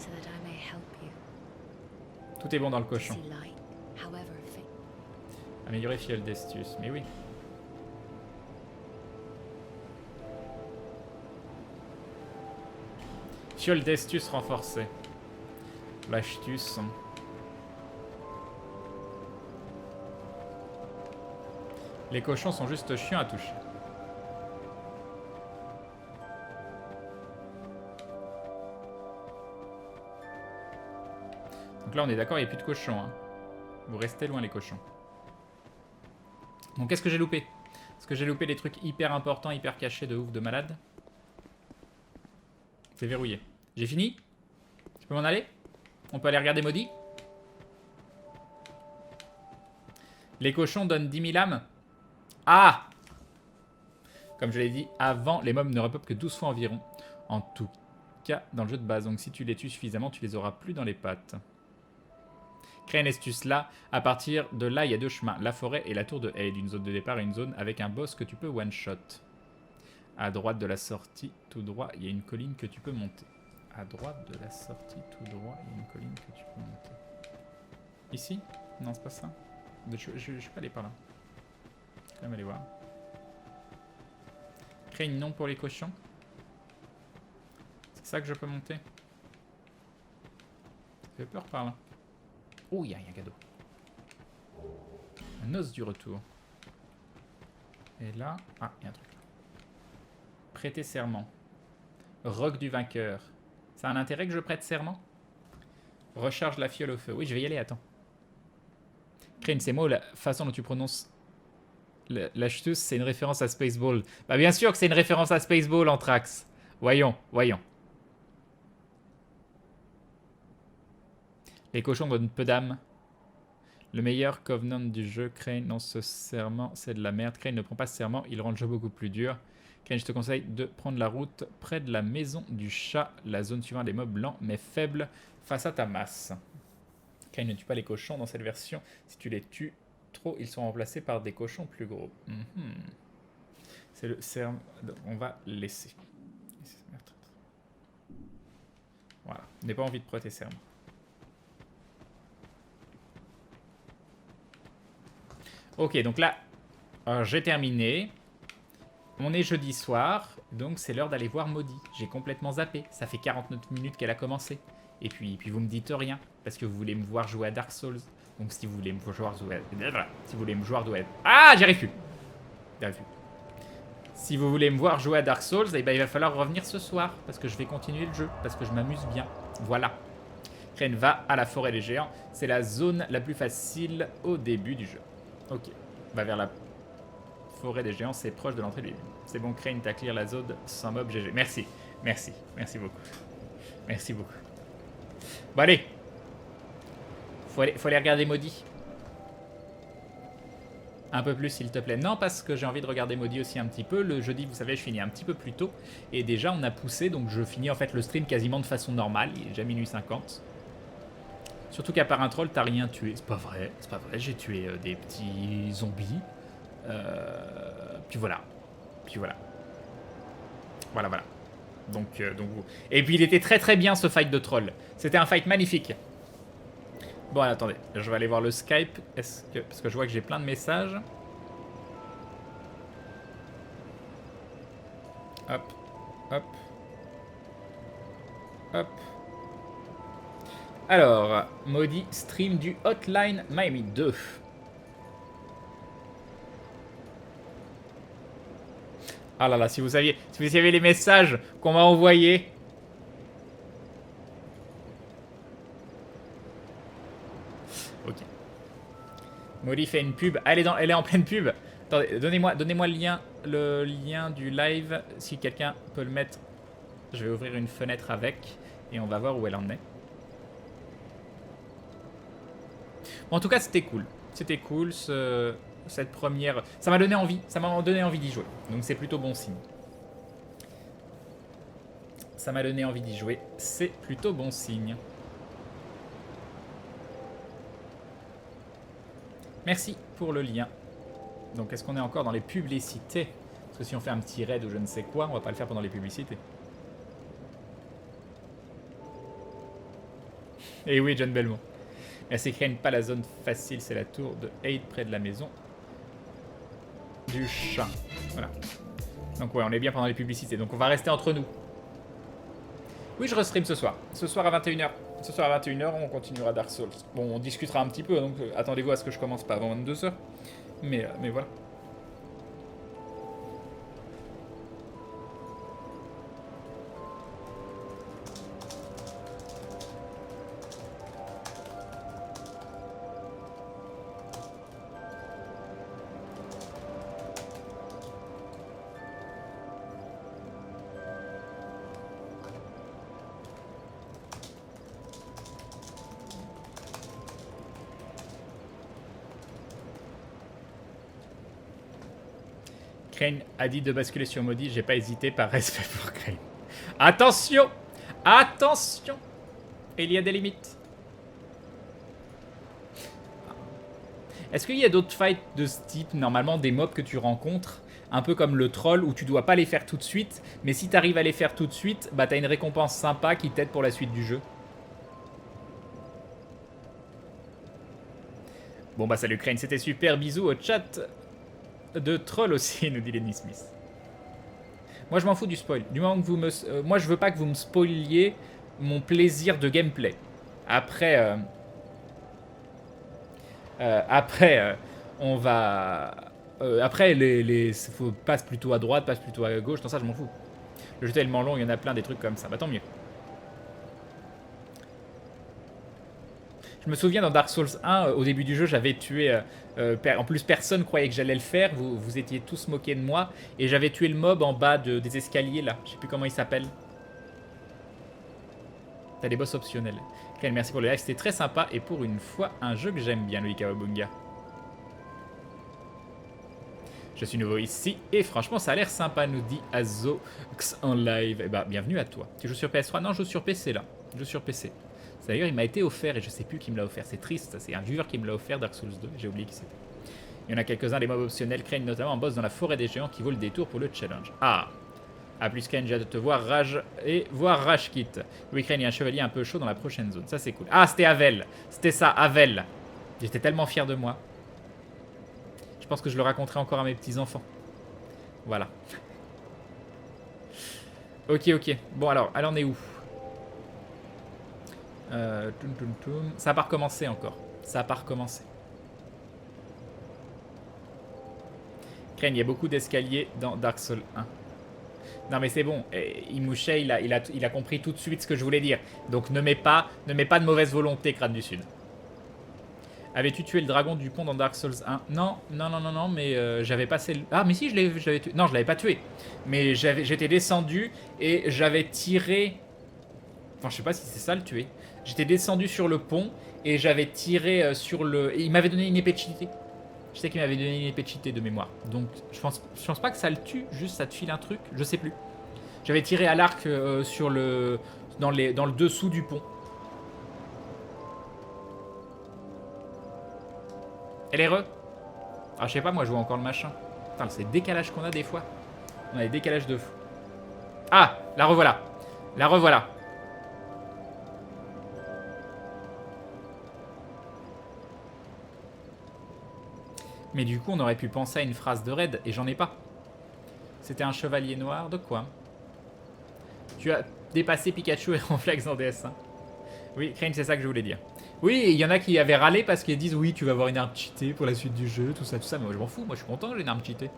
Tout est bon dans le cochon. Améliorer fiole d'Estus. Mais oui. Fiole d'Estus renforcée. L'Astus. Les cochons sont juste chiants à toucher. Donc là on est d'accord, il n'y a plus de cochons. Hein. Vous restez loin les cochons. Donc qu'est-ce que j'ai loupé? Est-ce que j'ai loupé des trucs hyper importants, hyper cachés de ouf, de malade? C'est verrouillé. J'ai fini? Je peux m'en aller? On peut aller regarder Maudit? Les cochons donnent 10 000 âmes. Ah! Comme je l'ai dit avant, les mobs ne repopent que 12 fois environ. En tout cas, dans le jeu de base. Donc si tu les tues suffisamment, tu les auras plus dans les pattes. Crée une astuce là. À partir de là, il y a deux chemins. La forêt et la tour de Haid. Une zone de départ et une zone avec un boss que tu peux one-shot. À droite de la sortie, tout droit, il y a une colline que tu peux monter. À droite de la sortie, tout droit, il y a une colline que tu peux monter. Ici? Non, c'est pas ça. Je suis pas allé par là. Je vais quand même aller voir. Créer une nom pour les cochons. C'est ça que je peux monter. Ça fait peur par là. Oh, il y a un cadeau. Un os du retour. Et là... Ah, il y a un truc. Prêter serment. Roc du vainqueur. Ça a un intérêt que je prête serment? Recharge la fiole au feu. Oui, je vais y aller, attends. Crane, ces mots, la façon dont tu prononces l'acheteuse, c'est une référence à Spaceball. Bah bien sûr que c'est une référence à Spaceball, Anthrax. Voyons, voyons. Les cochons donnent peu d'âme. Le meilleur covenant du jeu, Crane, non, ce serment, c'est de la merde. Crane ne prend pas ce serment, il rend le jeu beaucoup plus dur. Crane, je te conseille de prendre la route près de la maison du chat. La zone suivant des mobs lents mais faibles face à ta masse. Crane ne tue pas les cochons dans cette version. Si tu les tues trop, ils sont remplacés par des cochons plus gros. C'est le serment. On va laisser. Voilà. On n'a pas envie de prêter serment. Ok, donc là, j'ai terminé. On est jeudi soir, donc c'est l'heure d'aller voir Maudit. J'ai complètement zappé. Ça fait 49 minutes qu'elle a commencé. Et puis vous me dites rien, parce que vous voulez me voir jouer à Dark Souls. Donc si vous voulez me voir jouer à... Si vous voulez me voir jouer à... Ah, j'y arrive plus. Si vous voulez me voir jouer à Dark Souls, eh ben, il va falloir revenir ce soir, parce que je vais continuer le jeu, parce que je m'amuse bien. Voilà. Crane va à la forêt des géants. C'est la zone la plus facile au début du jeu. Ok. Va vers la forêt des géants, c'est proche de l'entrée du... C'est bon, Crane, t'as clear la zone sans mob GG. Merci. Merci. Merci beaucoup. Merci beaucoup. Bon, allez. Faut aller regarder Maudit. Un peu plus, s'il te plaît. Non, parce que j'ai envie de regarder Maudit aussi un petit peu. Le jeudi, vous savez, je finis un petit peu plus tôt. Et déjà, on a poussé, donc je finis en fait le stream quasiment de façon normale. Il est déjà minuit 50. Surtout qu'à part un troll, t'as rien tué. C'est pas vrai, c'est pas vrai. J'ai tué des petits zombies. Puis voilà. Puis voilà. Voilà, voilà. Donc. Et puis il était très très bien ce fight de troll. C'était un fight magnifique. Bon, allez, attendez. Je vais aller voir le Skype. Parce que je vois que j'ai plein de messages. Hop. Hop. Hop. Alors, Maudit stream du Hotline Miami 2. Ah là là, si vous saviez les messages qu'on m'a envoyés. Ok. Maudit fait une pub. Ah, elle est en pleine pub. Attendez, donnez-moi le lien du live. Si quelqu'un peut le mettre, je vais ouvrir une fenêtre avec et on va voir où elle en est. Bon, en tout cas, c'était cool. C'était cool cette première. Ça m'a donné envie. Ça m'a donné envie d'y jouer. Donc c'est plutôt bon signe. Ça m'a donné envie d'y jouer. C'est plutôt bon signe. Merci pour le lien. Donc est-ce qu'on est encore dans les publicités? Parce que si on fait un petit raid ou je ne sais quoi, on va pas le faire pendant les publicités. Et oui, John Belmont. Merci Crane, pas la zone facile, c'est la tour de Aid près de la maison du chat. Voilà. Donc ouais, on est bien pendant les publicités. Donc on va rester entre nous. Oui, je restream ce soir. Ce soir à 21h. Ce soir à 21h, on continuera Dark Souls. Bon, on discutera un petit peu, donc attendez-vous à ce que je commence pas avant 22h. Mais voilà. Crane a dit de basculer sur Maudit, j'ai pas hésité par respect pour Crane. Attention! Attention! Il y a des limites. Est-ce qu'il y a d'autres fights de ce type, normalement des mobs que tu rencontres, un peu comme le troll, où tu dois pas les faire tout de suite, mais si tu arrives à les faire tout de suite, bah t'as une récompense sympa qui t'aide pour la suite du jeu? Bon bah salut Crane, c'était super, bisous au chat de troll aussi, nous dit Lenny Smith. Moi je m'en fous du spoil. Du moment que vous me... moi je veux pas que vous me spoiliez mon plaisir de gameplay. Après... on va... après, passe plutôt à droite, passe plutôt à gauche, tout ça je m'en fous. Le jeu est tellement long, il y en a plein des trucs comme ça. Bah tant mieux. Je me souviens dans Dark Souls 1, au début du jeu, j'avais tué... en plus, personne croyait que j'allais le faire. Vous étiez tous moqués de moi. Et j'avais tué le mob en bas des escaliers, là. Je sais plus comment il s'appelle. T'as des boss optionnels. Ken, merci pour le live. C'était très sympa. Et pour une fois, un jeu que j'aime bien, le Kawabunga. Je suis nouveau ici. Et franchement, ça a l'air sympa, nous dit Azox en live. Eh bah, bienvenue à toi. Tu joues sur PS3? Non, je joue sur PC, là. Je joue sur PC. D'ailleurs, il m'a été offert et je sais plus qui me l'a offert. C'est triste, c'est un viewer qui me l'a offert, Dark Souls 2. J'ai oublié qui c'était. Il y en a quelques-uns, des mobs optionnels. Crane notamment un boss dans la forêt des géants qui vaut le détour pour le challenge. Ah, à plus Crane, j'ai hâte de te voir Rage et voir Rage Kit. Oui, Crane, il y a un chevalier un peu chaud dans la prochaine zone. Ça, c'est cool. Ah, c'était Havel. C'était ça, Havel. J'étais tellement fier de moi. Je pense que je le raconterai encore à mes petits-enfants. Voilà. Ok, ok. Bon, alors, elle en est où? Ça n'a pas recommencé encore. Ça n'a pas recommencé. Crane, il y a beaucoup d'escaliers dans Dark Souls 1. Non mais c'est bon, Imouche, il a compris tout de suite ce que je voulais dire. Donc ne mets pas de mauvaise volonté, Crâne du Sud. Avais-tu tué le dragon du pont dans Dark Souls 1? Non, mais j'avais passé le... Ah mais si, je l'avais tué. Non, je l'avais pas tué. Mais j'étais descendu et j'avais tiré... Enfin, je sais pas si c'est ça le tuer. J'étais descendu sur le pont et j'avais tiré sur le... Et il m'avait donné une épée de cheaté. Je sais qu'il m'avait donné une épée cheatée de mémoire. Donc je pense pas que ça le tue, juste ça te file un truc, je sais plus. J'avais tiré à l'arc sur le dans le dessous du pont. Elle est re. Ah je sais pas, moi je vois encore le machin. Putain, c'est le décalage qu'on a des fois. On a des décalages de fou. Ah, la revoilà. La revoilà. Mais du coup, on aurait pu penser à une phrase de raid, et j'en ai pas. C'était un chevalier noir, de quoi? Tu as dépassé Pikachu et Ronflex en DS1. Oui, Crane, c'est ça que je voulais dire. Oui, il y en a qui avaient râlé parce qu'ils disent oui, tu vas avoir une arme cheatée pour la suite du jeu, tout ça, mais moi je m'en fous, moi je suis content, j'ai une arme cheatée.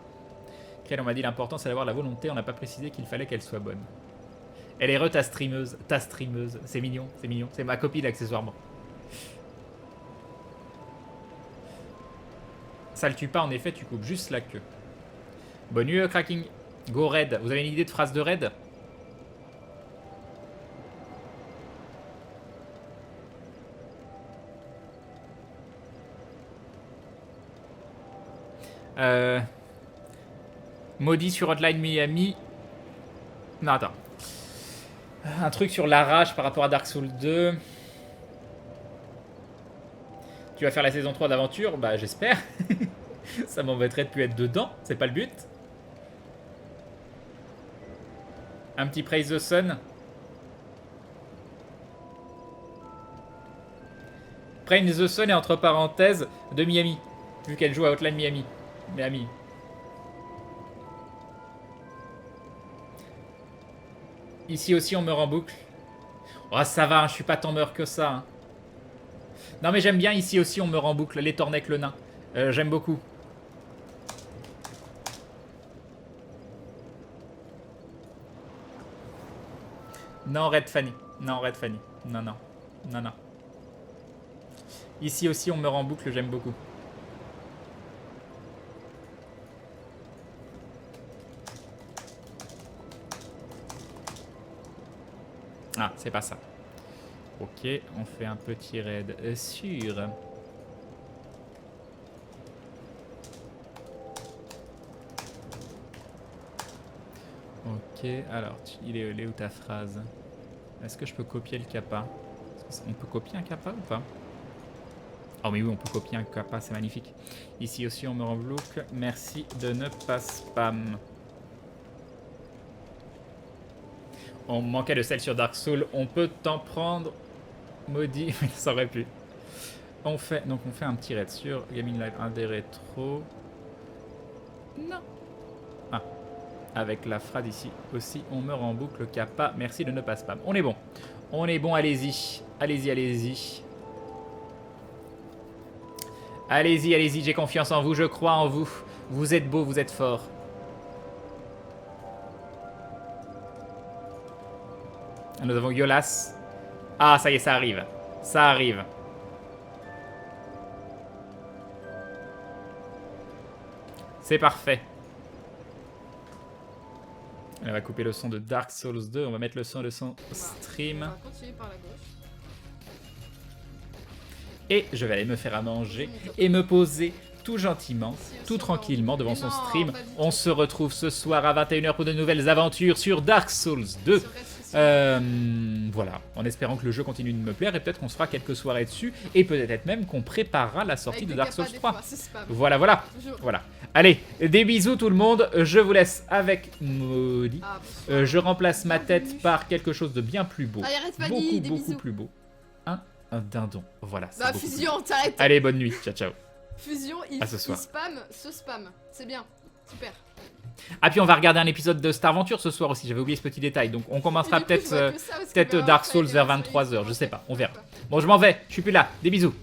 Crane, on m'a dit l'important c'est d'avoir la volonté, on n'a pas précisé qu'il fallait qu'elle soit bonne. Elle est re ta streameuse, c'est mignon, c'est ma copine accessoirement. Ça le tue pas, en effet, tu coupes juste la queue. Bonne nuit, Cracking. Go raid. Vous avez une idée de phrase de raid? Maudit sur Hotline Miami. Non, attends. Un truc sur la rage par rapport à Dark Souls 2. Tu vas faire la saison 3 d'aventure? Bah j'espère. Ça m'embêterait de plus être dedans, c'est pas le but. Un petit Praise the Sun. Praise the Sun est entre parenthèses de Miami, vu qu'elle joue à Hotline Miami. Miami. Ici aussi on meurt en boucle. Oh ça va, hein, je suis pas tant mort que ça. Hein. Non mais j'aime bien ici aussi on meurt en boucle, les Tornec le nain. J'aime beaucoup. Non Red Fanny. Non Red Fanny. Non non. Non non. Ici aussi on meurt en boucle, j'aime beaucoup. Ah, c'est pas ça. Ok, on fait un petit raid sur... Ok, alors, il est où ta phrase? Est-ce que je peux copier le kappa? On peut copier un kappa ou pas? Oh mais oui, on peut copier un kappa, c'est magnifique. Ici aussi, on me rebloque. Merci de ne pas spam. On manquait de sel sur Dark Souls. On peut t'en prendre, maudit. Ça aurait pu. On fait un petit raid sur Gaming Live 1 des rétros. Non. Ah. Avec la phrase ici aussi. On meurt en boucle kappa. Merci de ne pas spam. On est bon. On est bon, allez-y. Allez-y, allez-y. Allez-y, allez-y. J'ai confiance en vous. Je crois en vous. Vous êtes beau, vous êtes fort. Nous avons Yolas. Ah, ça y est, ça arrive. Ça arrive. C'est parfait. On va couper le son de Dark Souls 2. On va mettre le son de son stream. On va continuer par la gauche. Et je vais aller me faire à manger et me poser tout gentiment, tout tranquillement devant son stream. On se retrouve ce soir à 21 h pour de nouvelles aventures sur Dark Souls 2. Voilà, en espérant que le jeu continue de me plaire et peut-être qu'on se fera quelques soirées dessus et peut-être même qu'on préparera la sortie de Dark Souls 3. Voilà, voilà, voilà. Allez, des bisous tout le monde, je vous laisse avec Maudit. Je remplace ma tête par quelque chose de bien plus beau, beaucoup plus beau. Un dindon, voilà. Bah Fusion, t'arrêtes. Allez, bonne nuit, ciao ciao. Fusion, il spam ce spam, c'est bien, super. Ah puis on va regarder un épisode de Star Venture ce soir aussi, j'avais oublié ce petit détail, donc on commencera peut-être Dark Souls vers 23 h, je sais pas, on verra. Bon je m'en vais, je suis plus là, des bisous.